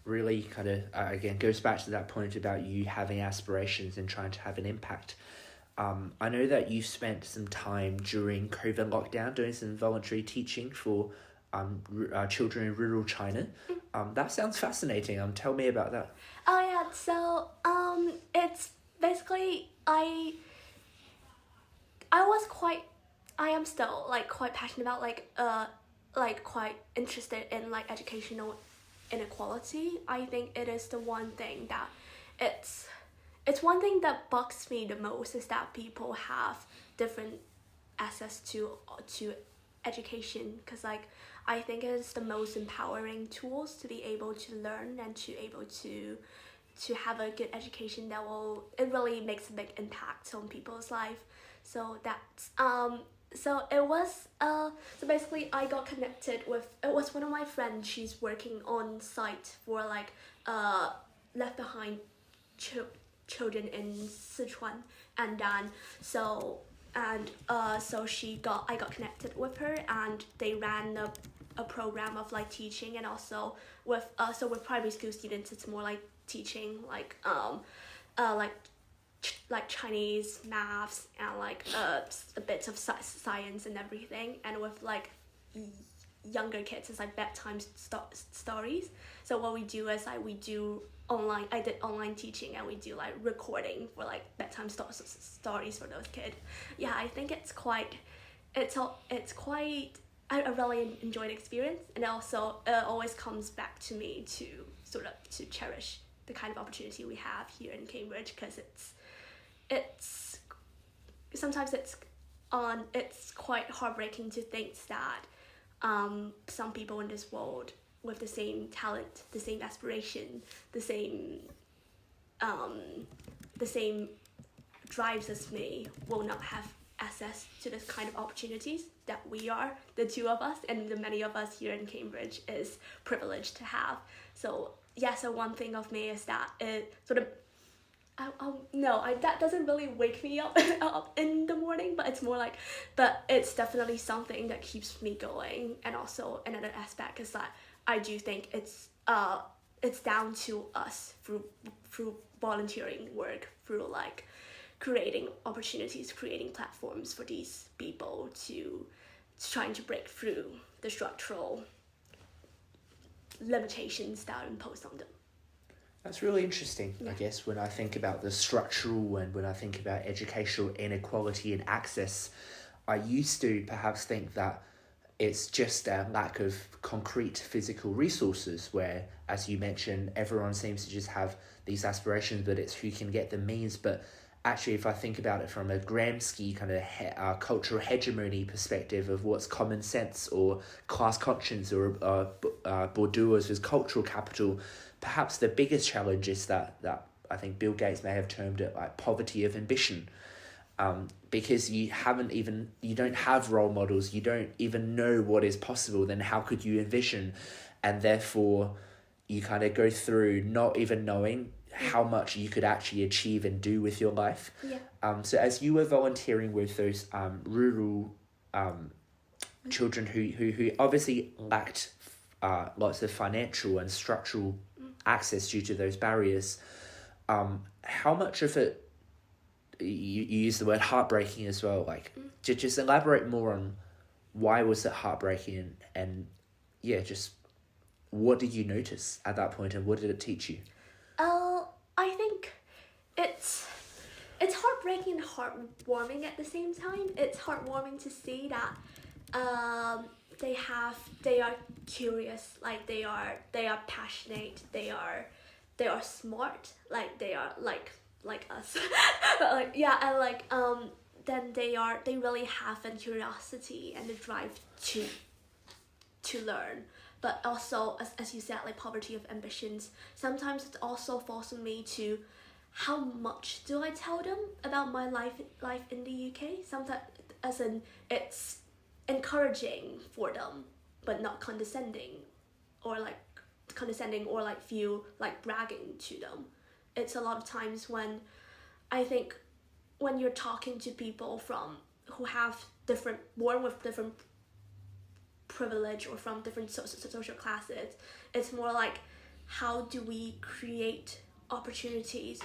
really kind of again goes back to that point about you having aspirations and trying to have an impact. I know that you spent some time during COVID lockdown doing some voluntary teaching for children in rural China. That sounds fascinating. Tell me about that. Oh yeah, so it's basically I am still like quite passionate about like quite interested in like educational inequality. I think it is the one thing that it's one thing that bugs me the most, is that people have different access to education, because like I think it is the most empowering tools to be able to learn and to able to have a good education it really makes a big impact on people's life. So that's so it was so basically I got connected with, it was one of my friends. She's working on site for like left behind children in Sichuan, and then so I got connected with her, and they ran a program of like teaching, and also with primary school students it's more like teaching like Chinese, maths, and like a bit of science and everything. And with like younger kids, it's like bedtime stories. So what we do is like I did online teaching, and we do like recording for like bedtime stories for those kids. Yeah, I think it's quite I really enjoyed the experience, and also always comes back to me to sort of to cherish the kind of opportunity we have here in Cambridge, because it's sometimes it's it's quite heartbreaking to think that some people in this world with the same talent, the same aspiration, the same drives as me will not have access to this kind of opportunities that we are, the two of us, and the many of us here in Cambridge is privileged to have. So so one thing of me is that it sort of, that doesn't really wake me up in the morning, but it's more like, but it's definitely something that keeps me going. And also another aspect is that I do think it's down to us through volunteering work, through like creating opportunities, creating platforms for these people to trying to break through the structural limitations that are imposed on them. That's really interesting, I guess, when I think about the structural and when I think about educational inequality and access. I used to perhaps think that it's just a lack of concrete physical resources where, as you mentioned, everyone seems to just have these aspirations, but it's who can get the means. But actually, if I think about it from a Gramsci kind of cultural hegemony perspective of what's common sense or class conscience or Bourdieu's cultural capital, perhaps the biggest challenge is that I think Bill Gates may have termed it like poverty of ambition. Because you don't have role models, you don't even know what is possible, then how could you envision? And therefore, you kind of go through not even knowing how much you could actually achieve and do with your life. Yeah. So as you were volunteering with those rural children who obviously lacked lots of financial and structural access due to those barriers, how much of it, you use the word heartbreaking as well, like just elaborate more on why was it heartbreaking and just what did you notice at that point and what did it teach you? I think it's heartbreaking and heartwarming at the same time. It's heartwarming to see that they are curious, like they are passionate, they are smart, like they are like us. But like and like then they really have a curiosity and the drive to learn. But also, as you said, like poverty of ambitions, sometimes it also forces me to, how much do I tell them about my life in the UK? Sometimes, as in, it's encouraging for them, but not condescending, or feel like bragging to them. It's a lot of times when, I think, when you're talking to people who have born with different privilege or from different social classes, it's more like, how do we create opportunities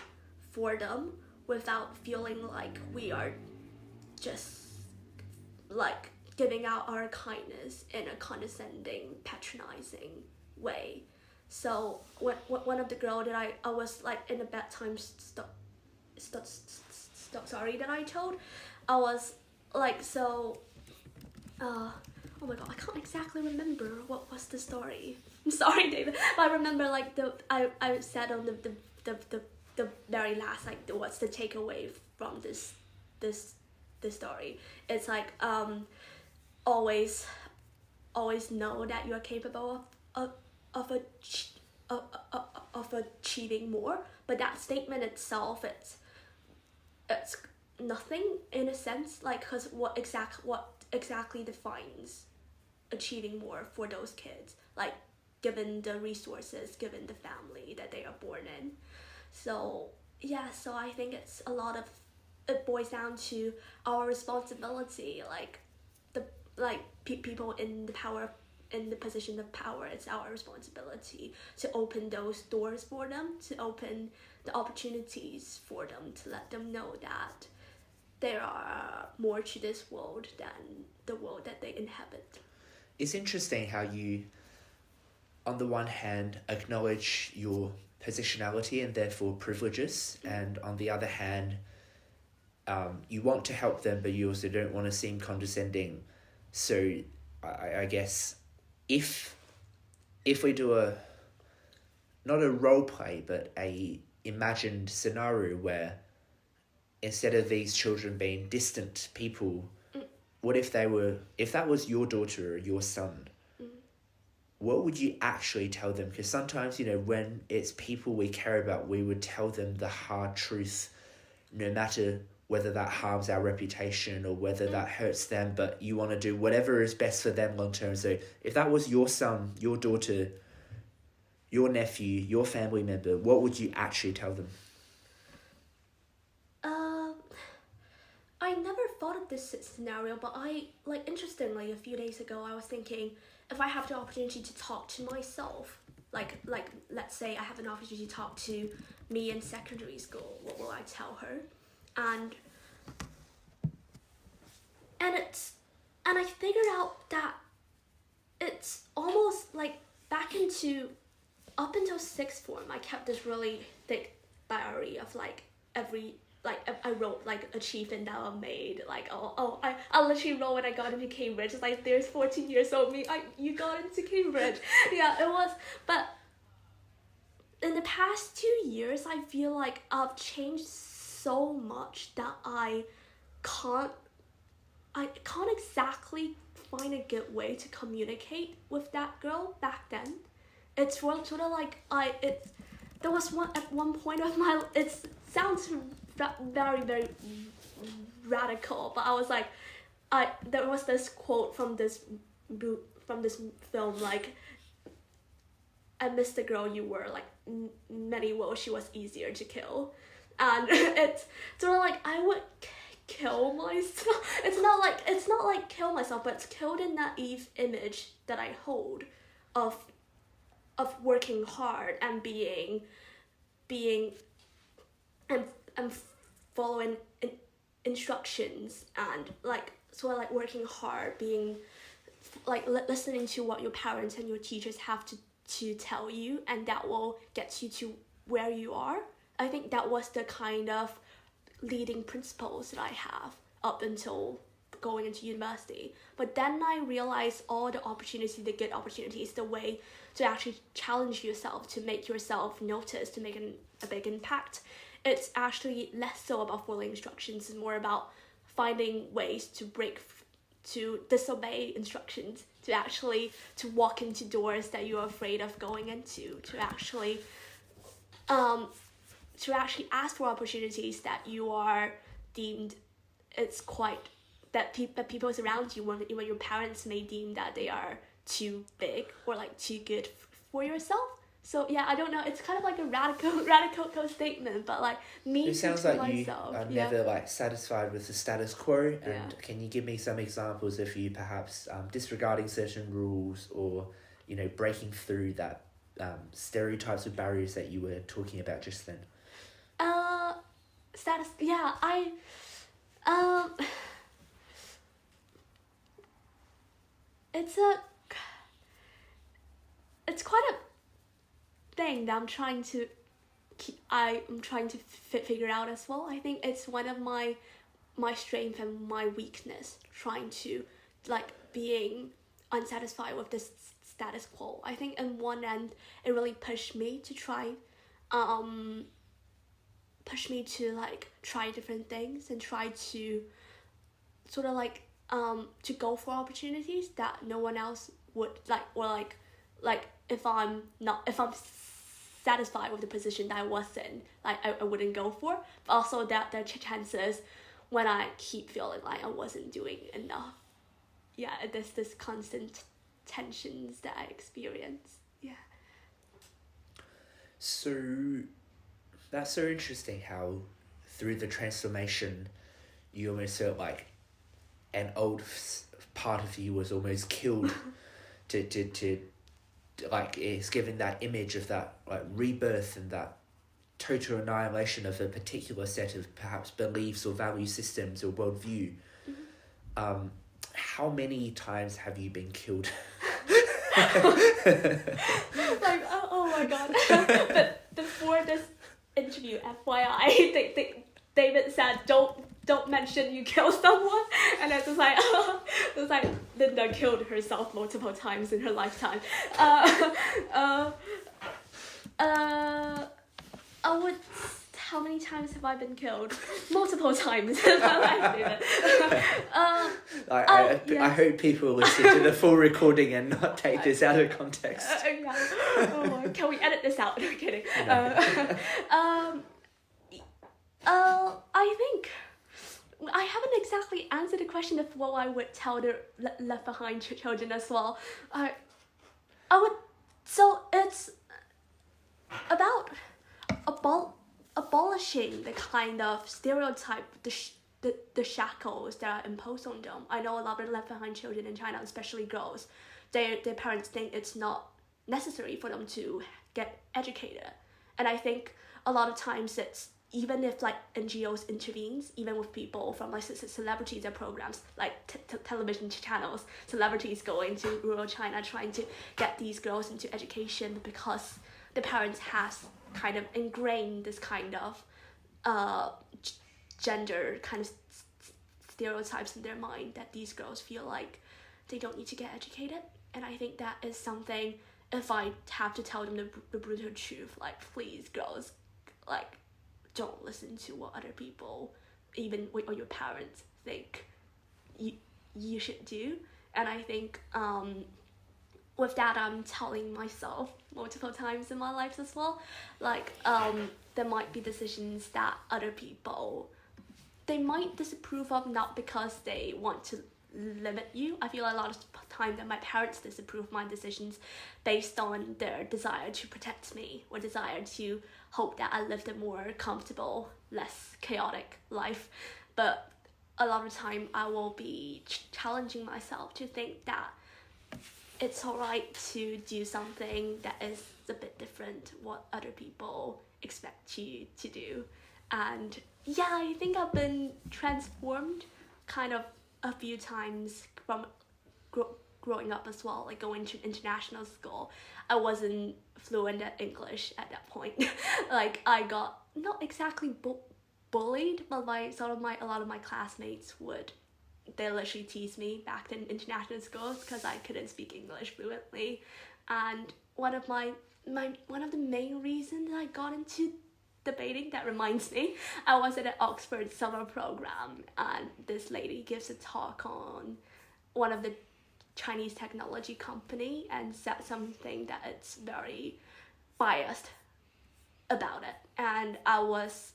for them without feeling like we are just like giving out our kindness in a condescending, patronizing way. So one of the girls that I was like in a bad time story that I told, I was like, so oh my god, I can't exactly remember what was the story. I'm sorry, David, but I remember like I said on the very last, like, what's the takeaway from this story? It's like always know that you are capable of achieving more. But that statement itself, it's nothing in a sense, like, because what exactly defines achieving more for those kids, like, given the resources, given the family that they are born in. So I think it's a lot of, it boils down to our responsibility, like people in the position of power. It's our responsibility to open those doors for them, to open the opportunities for them, to let them know that there are more to this world than the world that they inhabit. It's interesting how you, on the one hand, acknowledge your positionality and therefore privileges, and on the other hand, you want to help them, but you also don't want to seem condescending. So I guess if we do not a role play, but a imagined scenario where instead of these children being distant people what if that was your daughter or your son, what would you actually tell them? Because sometimes, when it's people we care about, we would tell them the hard truth, no matter whether that harms our reputation or whether that hurts them, but you want to do whatever is best for them long term. So if that was your son, your daughter, your nephew, your family member, what would you actually tell them? I never thought of this scenario, but interestingly, a few days ago, I was thinking, if I have the opportunity to talk to myself, like let's say I have an opportunity to talk to me in secondary school, what will I tell her? And I figured out that it's almost like up until sixth form, I kept this really thick diary of I wrote achievement that I made, I literally wrote when I got into Cambridge. It's like, there's 14 years old me, you got into Cambridge. Yeah, it was, but in the past 2 years, I feel like I've changed so much that I can't exactly find a good way to communicate with that girl back then. It's sort of like there was at one point of my, it sounds very, very radical, but I was like, there was this quote from this film, like, I miss the girl you were, like, many will, she was easier to kill. And it's sort of like, I would kill myself. It's not like kill myself, but it's kill the naive image that I hold of working hard and being and following instructions, and sort of working hard, being listening to what your parents and your teachers have to tell you, and that will get you to where you are. I think that was the kind of leading principles that I have up until going into university. But then I realized all the opportunities, the good opportunities, the way to actually challenge yourself, to make yourself notice, to make a big impact. It's actually less so about following instructions, it's more about finding ways to disobey instructions, to walk into doors that you're afraid of going into, to actually ask for opportunities that you are deemed that people around you, when your parents may deem that they are too big or too good for yourself. So yeah, I don't know. It's kind of like a radical statement, but me. It sounds like myself, you are never satisfied with the status quo. And can you give me some examples of you perhaps disregarding certain rules, or breaking through that stereotypes or barriers that you were talking about just then? Status. Yeah, it's quite a thing that I'm trying to figure out as well. I think it's one of my strength and my weakness, trying to being unsatisfied with this status quo. I think on one end it really pushed me to try different things and try to sort of to go for opportunities that no one else would if I'm satisfied with the position that I was in, I wouldn't go for. But also that there are chances when I keep feeling like I wasn't doing enough. Yeah, there's this constant tensions that I experience. Yeah. So that's so interesting how through the transformation you almost felt like an old part of you was almost killed to it's given that image of that rebirth and that total annihilation of a particular set of perhaps beliefs or value systems or worldview. Mm-hmm. How many times have you been killed? Oh my god. But before this interview, FYI, David said don't mention you killed someone, and I was like Linda killed herself multiple times in her lifetime. I would how many times have I been killed? Multiple times in my life, David. I hope people listen to the full recording and not take this out of context. Yeah. Oh, can we edit this out? No kidding. I think I haven't exactly answered the question of what I would tell the left behind children as well. I would. So it's about abolishing the kind of stereotype, the shackles that are imposed on them. I know a lot of left behind children in China, especially girls, their parents think it's not necessary for them to get educated. And I think a lot of times it's, even if like NGOs intervenes, even with people from like celebrities or programs, like television channels, celebrities go into rural China trying to get these girls into education because the parents has kind of ingrained this kind of gender kind of stereotypes in their mind that these girls feel like they don't need to get educated. And I think that is something, if I have to tell them the brutal truth, like, please girls, like, don't listen to what other people, even or your parents, think you should do. And I think with that, I'm telling myself multiple times in my life as well, like, there might be decisions that other people, they might disapprove of, not because they want to limit you. I feel a lot of time that my parents disapprove my decisions based on their desire to protect me or desire to hope that I lived a more comfortable, less chaotic life. But a lot of time I will be challenging myself to think that it's alright to do something that is a bit different what other people expect you to do. And yeah, I think I've been transformed kind of a few times from growing up as well, like going to international school. I wasn't fluent at English at that point. Like, I got not exactly bullied, but a lot of my classmates they literally tease me back in international schools because I couldn't speak English fluently. And one of the main reasons I got into debating, that reminds me, I was at an Oxford summer program, and this lady gives a talk on one of the Chinese technology company and said something that it's very biased about it. And I was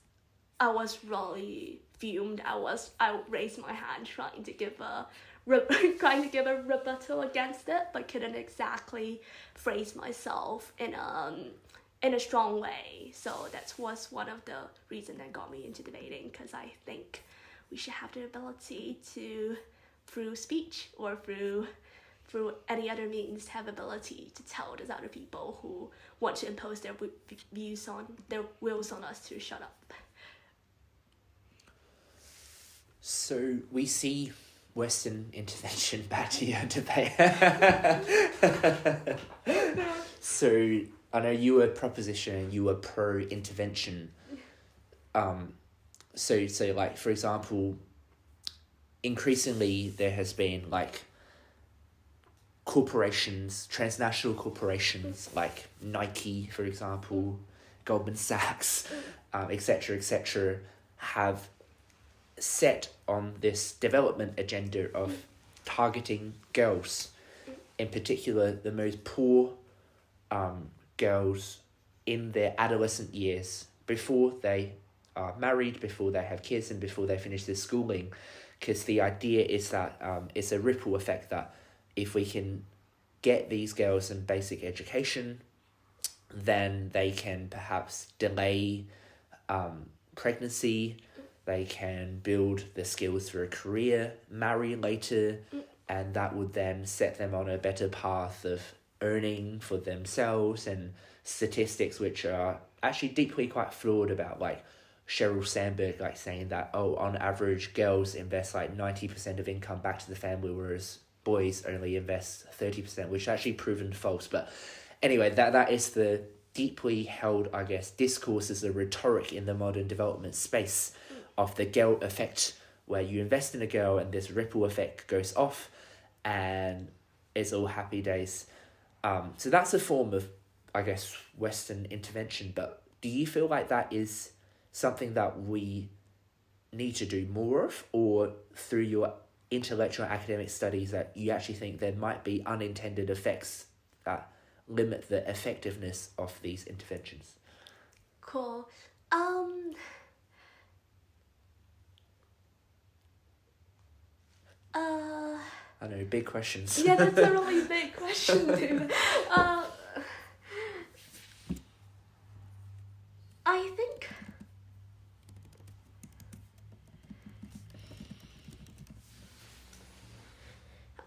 really fumed. I raised my hand trying to give a rebuttal against it, but couldn't exactly phrase myself in a strong way. So that was one of the reasons that got me into debating, because I think we should have the ability to, through speech or through any other means, have ability to tell those other people who want to impose their wills on us to shut up. So we see Western intervention, back to your debate. So I know you were proposition and you were pro-intervention. So like, for example, increasingly there has been like corporations, transnational corporations like Nike, for example, Goldman Sachs, etc., have set on this development agenda of targeting girls, in particular the most poor girls in their adolescent years, before they are married, before they have kids, and before they finish their schooling. Because the idea is that it's a ripple effect, that if we can get these girls in basic education, then they can perhaps delay pregnancy, they can build the skills for a career, marry later, and that would then set them on a better path of earning for themselves. And statistics which are actually deeply quite flawed about, like Sheryl Sandberg, like saying that, on average girls invest like 90% of income back to the family, whereas boys only invest 30%, which is actually proven false. But anyway, that is the deeply held, I guess, discourse, as a rhetoric in the modern development space of the girl effect, where you invest in a girl and this ripple effect goes off and it's all happy days. So that's a form of, I guess, Western intervention. But do you feel like that is something that we need to do more of, or through your intellectual academic studies that you actually think there might be unintended effects that limit the effectiveness of these interventions? Cool. I know, big questions. Yeah, that's a really big question, dude.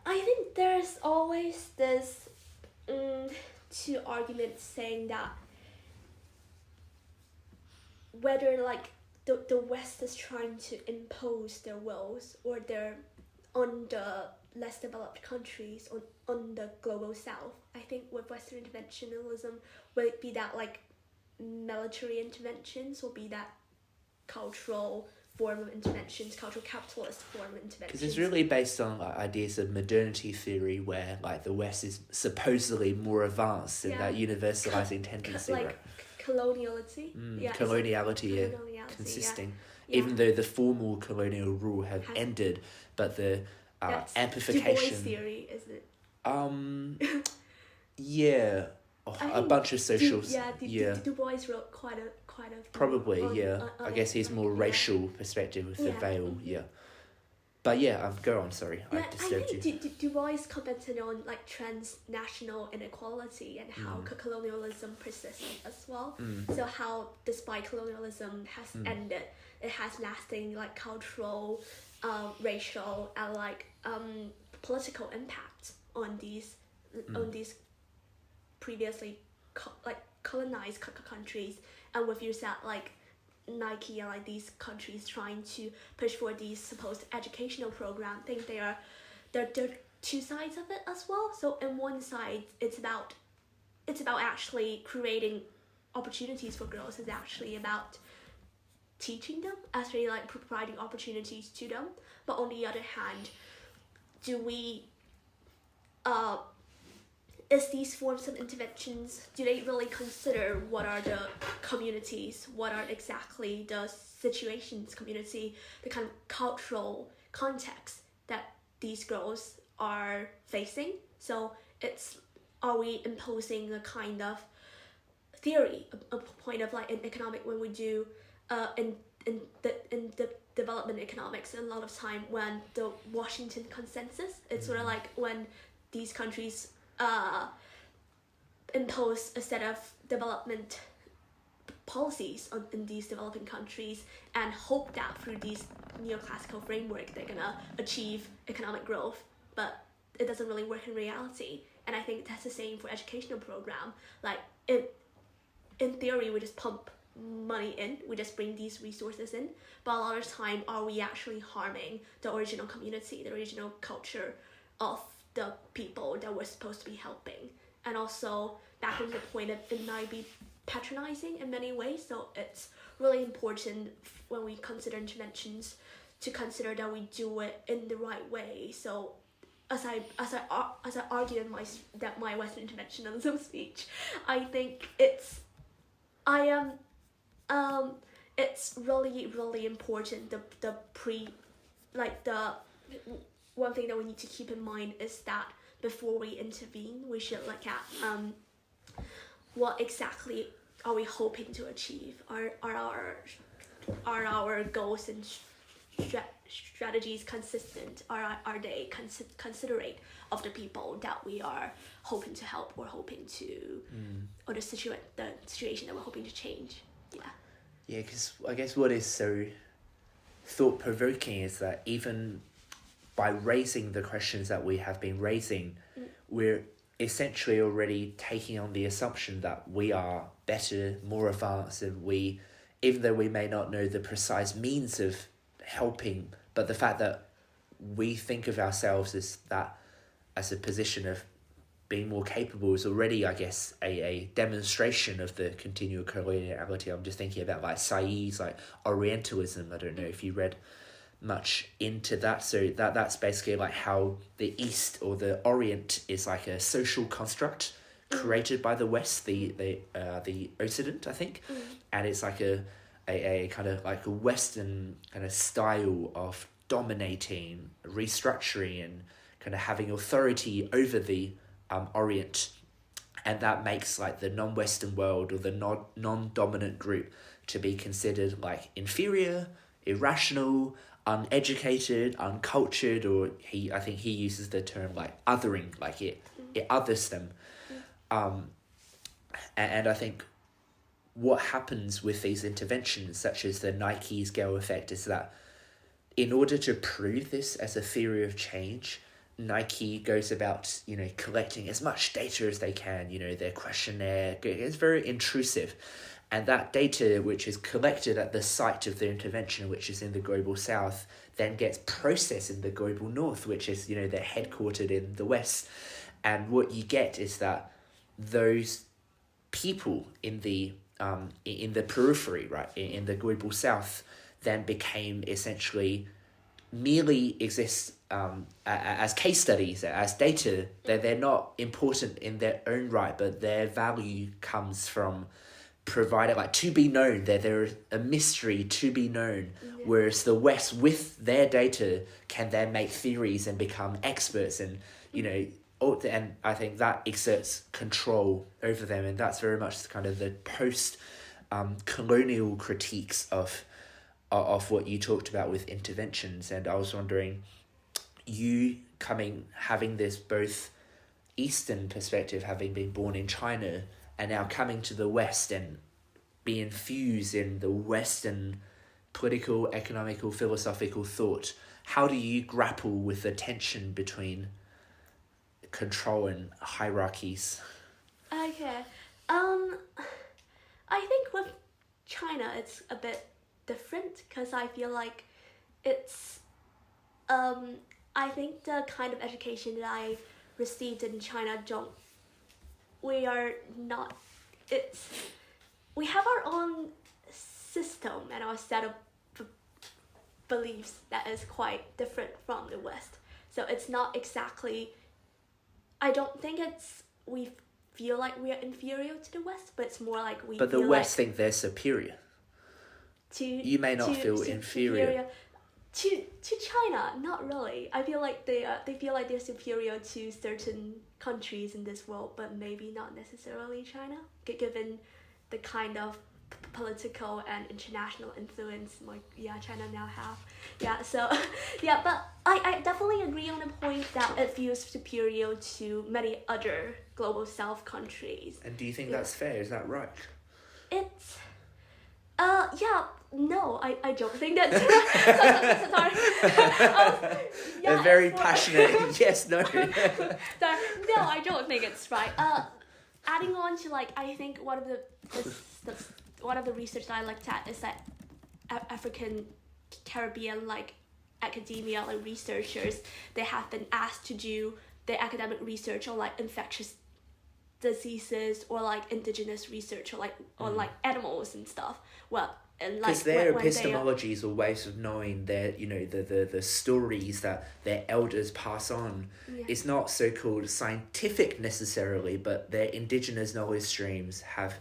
I think there's always this two arguments saying that whether like the West is trying to impose their wills or they're on the less developed countries on the global south. I think with Western interventionism, will it be that like military interventions, or be that cultural form of interventions, cultural capitalist form of interventions? Because it's really based on like ideas of modernity theory, where like the West is supposedly more advanced in that universalizing tendency, like right? Coloniality. Coloniality, consisting. Yeah. Even though the formal colonial rule had ended, but the amplification. Du Bois theory, isn't it? Yeah. A bunch of socials. Du Bois wrote quite a probably I guess he's more racial perspective with the veil. But go on, sorry, I disturbed you. I think Du Bois commented on like transnational inequality and how colonialism persists as well. So how despite colonialism has ended, it has lasting like cultural, racial and like political impact on these previously colonized countries, and with yourself like Nike and like these countries trying to push for these supposed educational program. I think there are two sides of it as well. So in one side, it's about actually creating opportunities for girls. It's actually about teaching them, actually like providing opportunities to them. But on the other hand, is these forms of interventions, do they really consider what are the communities, what are exactly the situations, community, the kind of cultural context that these girls are facing? So are we imposing a kind of theory, a point of like in economic, when we do in the development economics, a lot of time when the Washington consensus, it's sort of like when these countries impose a set of development policies in these developing countries and hope that through these neoclassical framework they're gonna achieve economic growth, but it doesn't really work in reality. And I think that's the same for educational program. Like in theory, we just pump money in, we just bring these resources in, but a lot of time are we actually harming the original community, the original culture of the people that we're supposed to be helping? And also back to the point of it might be patronizing in many ways. So it's really important when we consider interventions to consider that we do it in the right way. So as I argued in my Western interventionism speech, I think it's really, really important. The one thing that we need to keep in mind is that before we intervene, we should look at what exactly are we hoping to achieve? Are our goals and strategies consistent? Are they considerate of the people that we are hoping to help or hoping to, or the situation that we're hoping to change? Yeah, because I guess what is so thought-provoking is that even by raising the questions that we have been raising, we're essentially already taking on the assumption that we are better, more advanced, and even though we may not know the precise means of helping, but the fact that we think of ourselves as a position of being more capable is already, I guess, a demonstration of the continual coloniality. I'm just thinking about like Said's like Orientalism. I don't know if you read much into that. So that's basically like how the East or the Orient is like a social construct created by the West, the Occident, I think, and it's like a a kind of like a Western kind of style of dominating, restructuring, and kind of having authority over the Orient, and that makes like the non-Western world or the non-dominant group to be considered like inferior, irrational, uneducated, uncultured, or I think he uses the term like othering, like it others them. And I think what happens with these interventions, such as the Nike scale effect, is that in order to prove this as a theory of change, Nike goes about, collecting as much data as they can, their questionnaire. It's very intrusive. And that data, which is collected at the site of the intervention, which is in the global south, then gets processed in the global north, which is, they're headquartered in the west. And what you get is that those people in the periphery, right, in the global south, then became essentially merely exist as case studies, as data. They're not important in their own right, but their value comes from provided, like, to be known. They're a mystery to be known, whereas the West, with their data, can then make theories and become experts, and and I think that exerts control over them, and that's very much kind of the post colonial critiques of what you talked about with interventions. And I was wondering, you having this both Eastern perspective, having been born in China, and now coming to the West and be infused in the Western political, economical, philosophical thought, how do you grapple with the tension between control and hierarchies? Okay. I think with China it's a bit different, because I feel like it's I think the kind of education that I received in China we have our own system and our set of beliefs that is quite different from the West. So it's not exactly, I don't think we feel like we are inferior to the West, but it's more like we. But the feel West like think they're superior. You may not feel inferior. To China, not really. I feel like they feel like they're superior to certain countries in this world, but maybe not necessarily China, given the kind of political and international influence China now have. So but I definitely agree on the point that it feels superior to many other global south countries. And do you think that's fair? Is that right? It's no, I don't think that's sorry. A very passionate yes, no. Sorry, no, I don't think it's right. Adding on to I think one of the research that I looked at is that African Caribbean academia researchers, they have been asked to do their academic research on infectious diseases or indigenous research or animals and stuff. Well, and because their epistemologies or ways of knowing their the stories that their elders pass on, it's not so-called scientific necessarily, but their indigenous knowledge streams have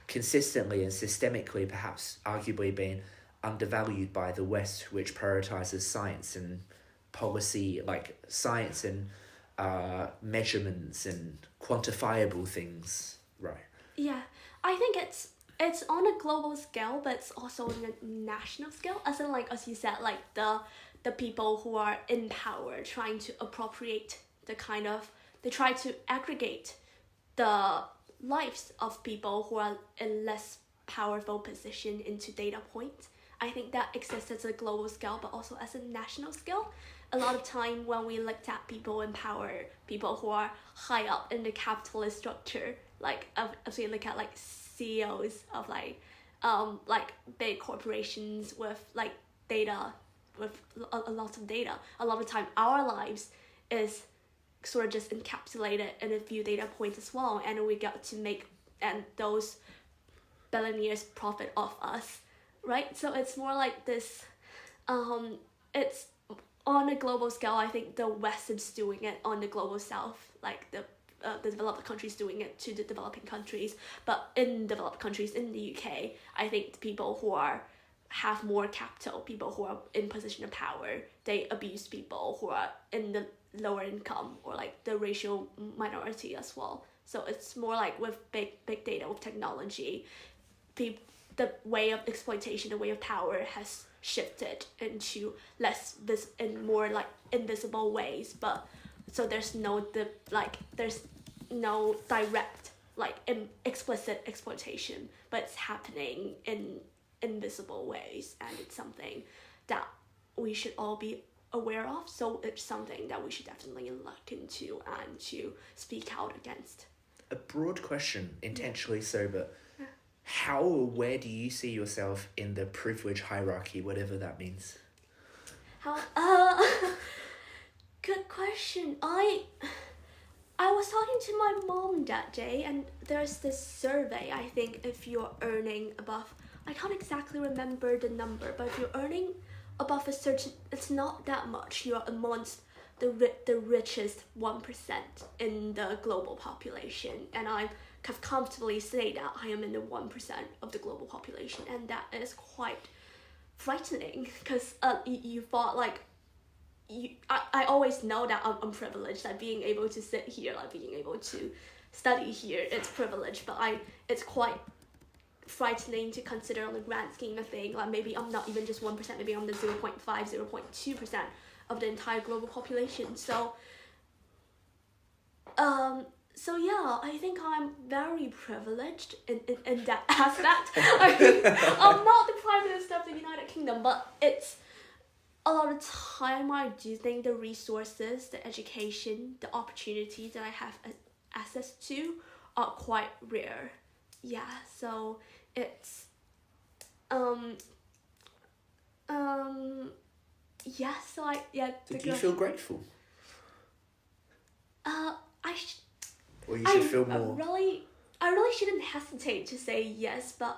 consistently and systemically, perhaps arguably, been undervalued by the West, which prioritizes science and policy, science and measurements and quantifiable things, right? Yeah, I think it's on a global scale, but it's also on a national scale. As in, as you said, the people who are in power trying to appropriate they try to aggregate the lives of people who are in less powerful position into data points. I think that exists as a global scale, but also as a national scale. A lot of time when we looked at people in power, people who are high up in the capitalist structure, as we look at CEOs of big corporations with data, with a lot of data. A lot of time our lives is sort of just encapsulated in a few data points as well, and we got to make those billionaires profit off us, right? So it's more like this. It's on a global scale. I think the West is doing it on the global South, the developed countries doing it to the developing countries. But in developed countries, in the UK, I think the people who are have more capital, people who are in position of power, they abuse people who are in the lower income or like the racial minority as well. So it's more like with big data, with technology, the way of exploitation, the way of power has shifted into in more like invisible ways. But so there's no direct like explicit exploitation, but it's happening in invisible ways, and it's something that we should all be aware of. So it's something that we should definitely look into and to speak out against. A broad question, intentionally so, but how or where do you see yourself in the privilege hierarchy, whatever that means? Good question. I was talking to my mom that day, and there's this survey. I think if you're earning above, I can't exactly remember the number, but if you're earning above a certain, it's not that much, you're amongst the richest 1% in the global population, and I can comfortably say that I am in the 1% of the global population, and that is quite frightening, because you thought like I always know that I'm privileged, like being able to sit here, like being able to study here, it's privilege, but it's quite frightening to consider on the grand scheme of things. Like maybe I'm not even just 1%, maybe I'm the 0.2% of the entire global population. So yeah, I think I'm very privileged in that aspect. I mean, I'm not the Prime Minister of the United Kingdom, but it's a lot of time I do think the resources, the education, the opportunities that I have access to are quite rare. Yeah, so it's yeah, so Do you feel grateful? Or you I should feel more. I really shouldn't hesitate to say yes, but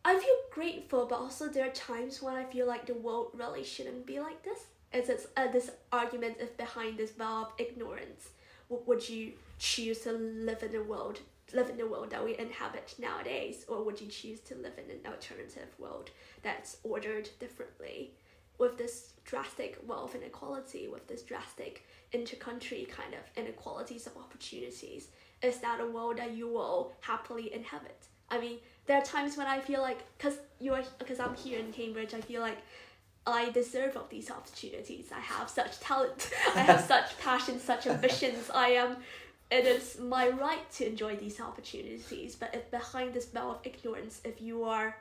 I feel grateful, but also there are times when I feel like the world really shouldn't be like this. It's this argument is behind this veil of ignorance. Would you choose to live in the world that we inhabit nowadays, or would you choose to live in an alternative world that's ordered differently, with this drastic wealth inequality, with this drastic inter-country kind of inequalities of opportunities? Is that a world that you will happily inhabit? I mean, there are times when I feel like, because I'm here in Cambridge, I feel like I deserve of these opportunities. I have such talent, I have such passion, such ambitions. It is my right to enjoy these opportunities. But if behind this veil of ignorance, if you are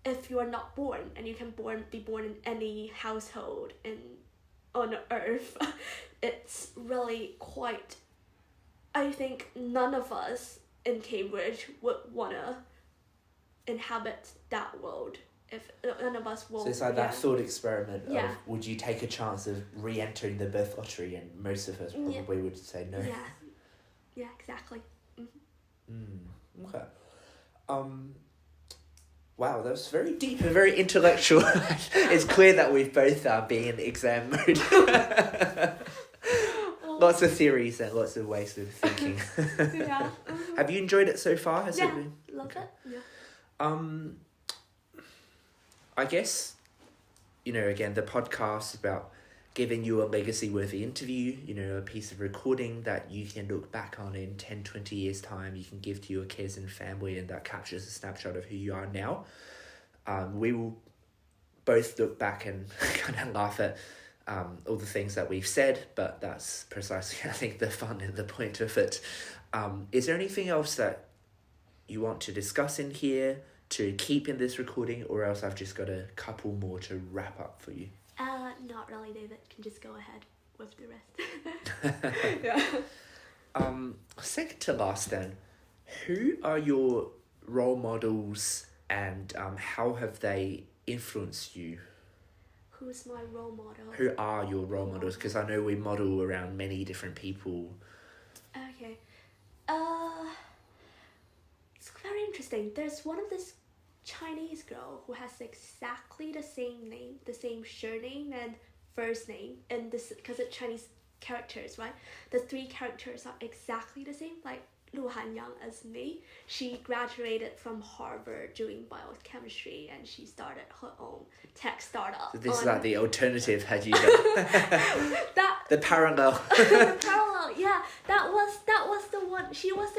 not born, and you can be born in any household on earth, it's really quite, I think none of us in Cambridge would want to inhabit that world. If none of us will. So it's like that thought experiment of, would you take a chance of re-entering the birth lottery? And most of us probably would say no. Yeah, exactly. Mm-hmm. Okay. Wow, that was very deep and very intellectual. It's clear that we've both been in exam mode. Lots of theories and lots of ways of thinking. Yeah. Have you enjoyed it so far? Has it been? Love it. Yeah. I guess, again, the podcast is about giving you a legacy-worthy interview, a piece of recording that you can look back on in 10, 20 years' time, you can give to your kids and family, and that captures a snapshot of who you are now. We will both look back and kind of laugh at all the things that we've said, but that's precisely, I think, the fun and the point of it. Is there anything else that you want to discuss in here, to keep in this recording, or else I've just got a couple more to wrap up for you? Not really, David. Can just go ahead with the rest. Yeah. Second to last then, who are your role models, and how have they influenced you? Who's my role model? Who are your role models? Because I know we model around many different people. Okay. It's very interesting. There's one of this Chinese girl who has exactly the same name, the same surname and first name, and this because it's Chinese characters, right? The three characters are exactly the same. Like Lu Hanyang as me. She graduated from Harvard doing biochemistry, and she started her own tech startup. So this is like the alternative, had you done? The parallel. The parallel, yeah. That was the one. She was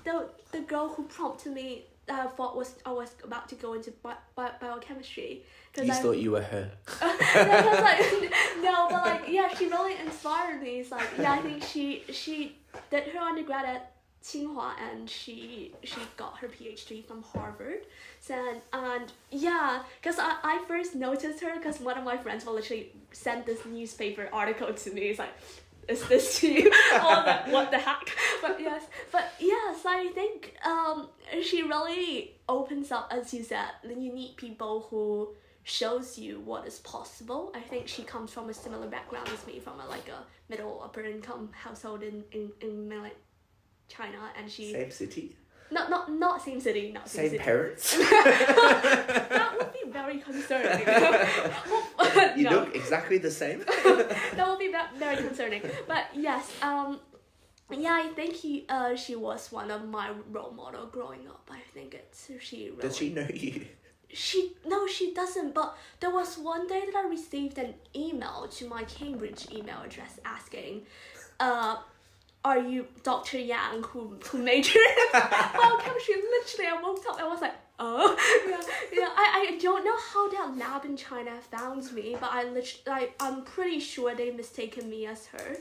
the girl who prompted me. I thought I was about to go into biochemistry. You thought you were her. No, but like, yeah, she really inspired me. It's like, yeah, I think she did her undergrad at Tsinghua, and she got her PhD from Harvard. And yeah, because I first noticed her because one of my friends will literally send this newspaper article to me. It's like, is this you? What the heck? But yes, I think she really opens up, as you said. Then you need people who shows you what is possible. I think she comes from a similar background as me, from a middle upper income household in mainland China, and she Same city. Not same city, not same city. Parents. That would be very concerning. You look exactly the same. That would be very concerning. But yes, yeah, I think she was one of my role model growing up. I think she really... Does she know you? No, she doesn't. But there was one day that I received an email to my Cambridge email address asking, are you Dr. Yang who majored in biochemistry? Literally, I woke up and I was like, oh, yeah. I don't know how that lab in China found me, but I'm pretty sure they mistaken me as her.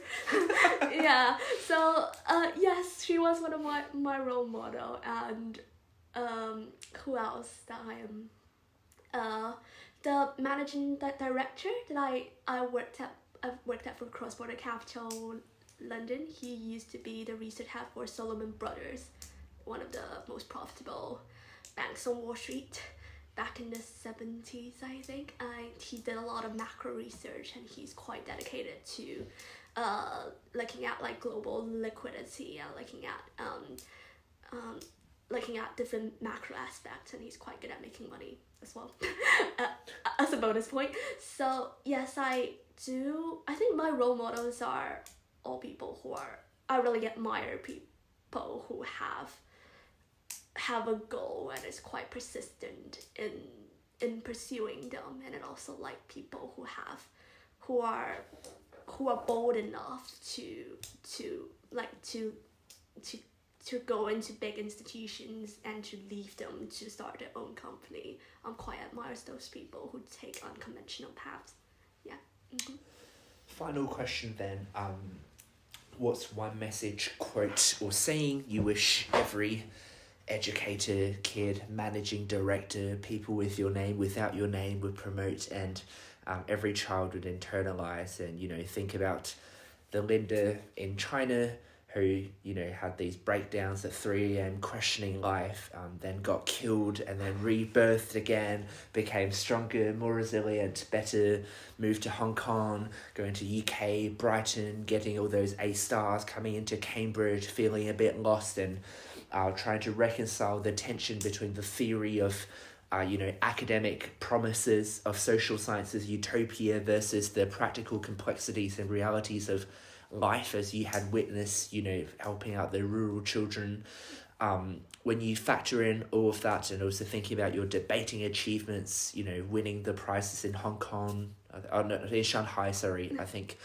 Yeah. So yes, she was one of my role model. And who else that I am? The managing director that I worked at for CrossBorder Capital London. He used to be the research head for Solomon Brothers, one of the most profitable banks on Wall Street back in the 70s, I think. He did a lot of macro research, and he's quite dedicated to looking at like global liquidity and looking at different macro aspects, and he's quite good at making money as well. As a bonus point. So yes, I think my role models are all people who I really admire people who have a goal and is quite persistent in pursuing them, and it also like people who are bold enough to go into big institutions and to leave them to start their own company. I'm quite admires those people who take unconventional paths. Yeah. Mm-hmm. Final question then. What's one message, quote, or saying you wish every educator, kid, managing director, people with your name, without your name would promote, and every child would internalize and, think about the Linda in China who, had these breakdowns at 3 a.m, questioning life, then got killed and then rebirthed again, became stronger, more resilient, better, moved to Hong Kong, going to UK, Brighton, getting all those A stars, coming into Cambridge, feeling a bit lost, and trying to reconcile the tension between the theory of academic promises of social sciences utopia versus the practical complexities and realities of life, as you had witnessed, helping out the rural children. When you factor in all of that, and also thinking about your debating achievements, winning the prizes in Hong Kong, in Shanghai, I think,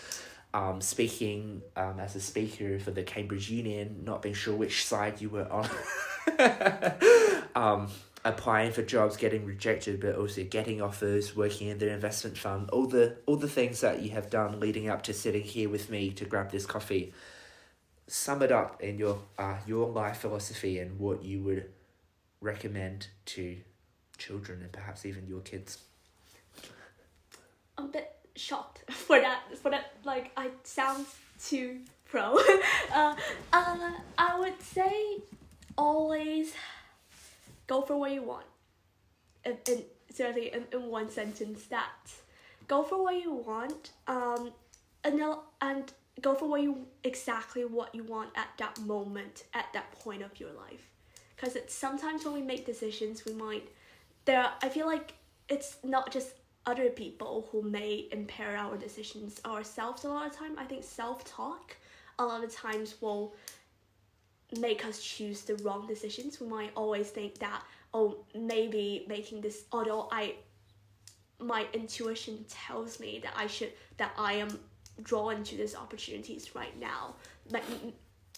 speaking as a speaker for the Cambridge Union, not being sure which side you were on, applying for jobs, getting rejected, but also getting offers, working in the investment fund, all the things that you have done leading up to sitting here with me to grab this coffee. Sum it up in your life philosophy and what you would recommend to children and perhaps even your kids. I'm a bit shocked for that. Like, I sound too pro. I would say always go for what you want. Certainly in one sentence, that go for what you want. And go for exactly what you want at that moment, at that point of your life. Because it's sometimes when we make decisions, I feel like it's not just other people who may impair our decisions, ourselves a lot of time. I think self-talk a lot of times will make us choose the wrong decisions. We might always think that, oh, maybe making this, although my intuition tells me that I am drawn to these opportunities right now. But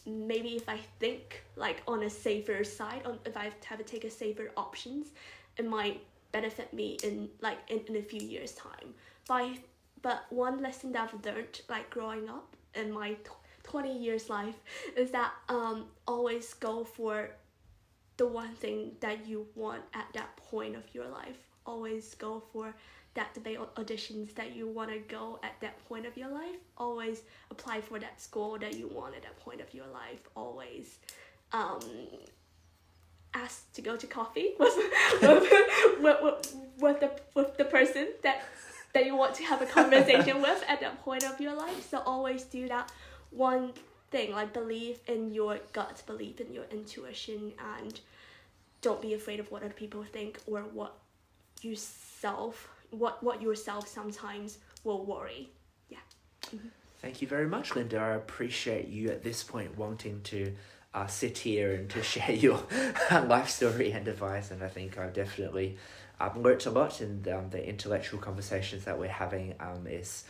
maybe if I think like on a safer side, if I have to take a safer options, it might benefit me in a few years time. But one lesson that I've learned like growing up in my 20 years life is that always go for the one thing that you want at that point of your life. Always go for that debate auditions that you want to go at that point of your life. Always apply for that school that you want at that point of your life. Always ask to go to coffee with the person that you want to have a conversation with at that point of your life. So always do that one thing, like believe in your gut, believe in your intuition, and don't be afraid of what other people think or what yourself sometimes will worry. Yeah. Mm-hmm. Thank you very much, Linda. I appreciate you at this point wanting to sit here and to share your life story and advice, and I think I've definitely learnt a lot, and the intellectual conversations that we're having is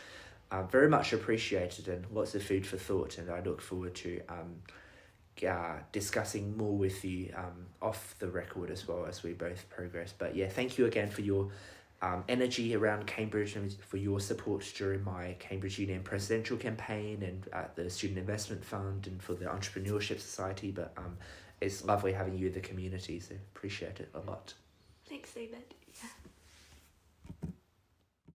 very much appreciated and lots of food for thought, and I look forward to discussing more with you off the record as well as we both progress. But yeah, thank you again for your energy around Cambridge and for your support during my Cambridge Union presidential campaign and at the Student Investment Fund and for the Entrepreneurship Society. But it's lovely having you in the community, so appreciate it a lot. Thanks, David. Yeah.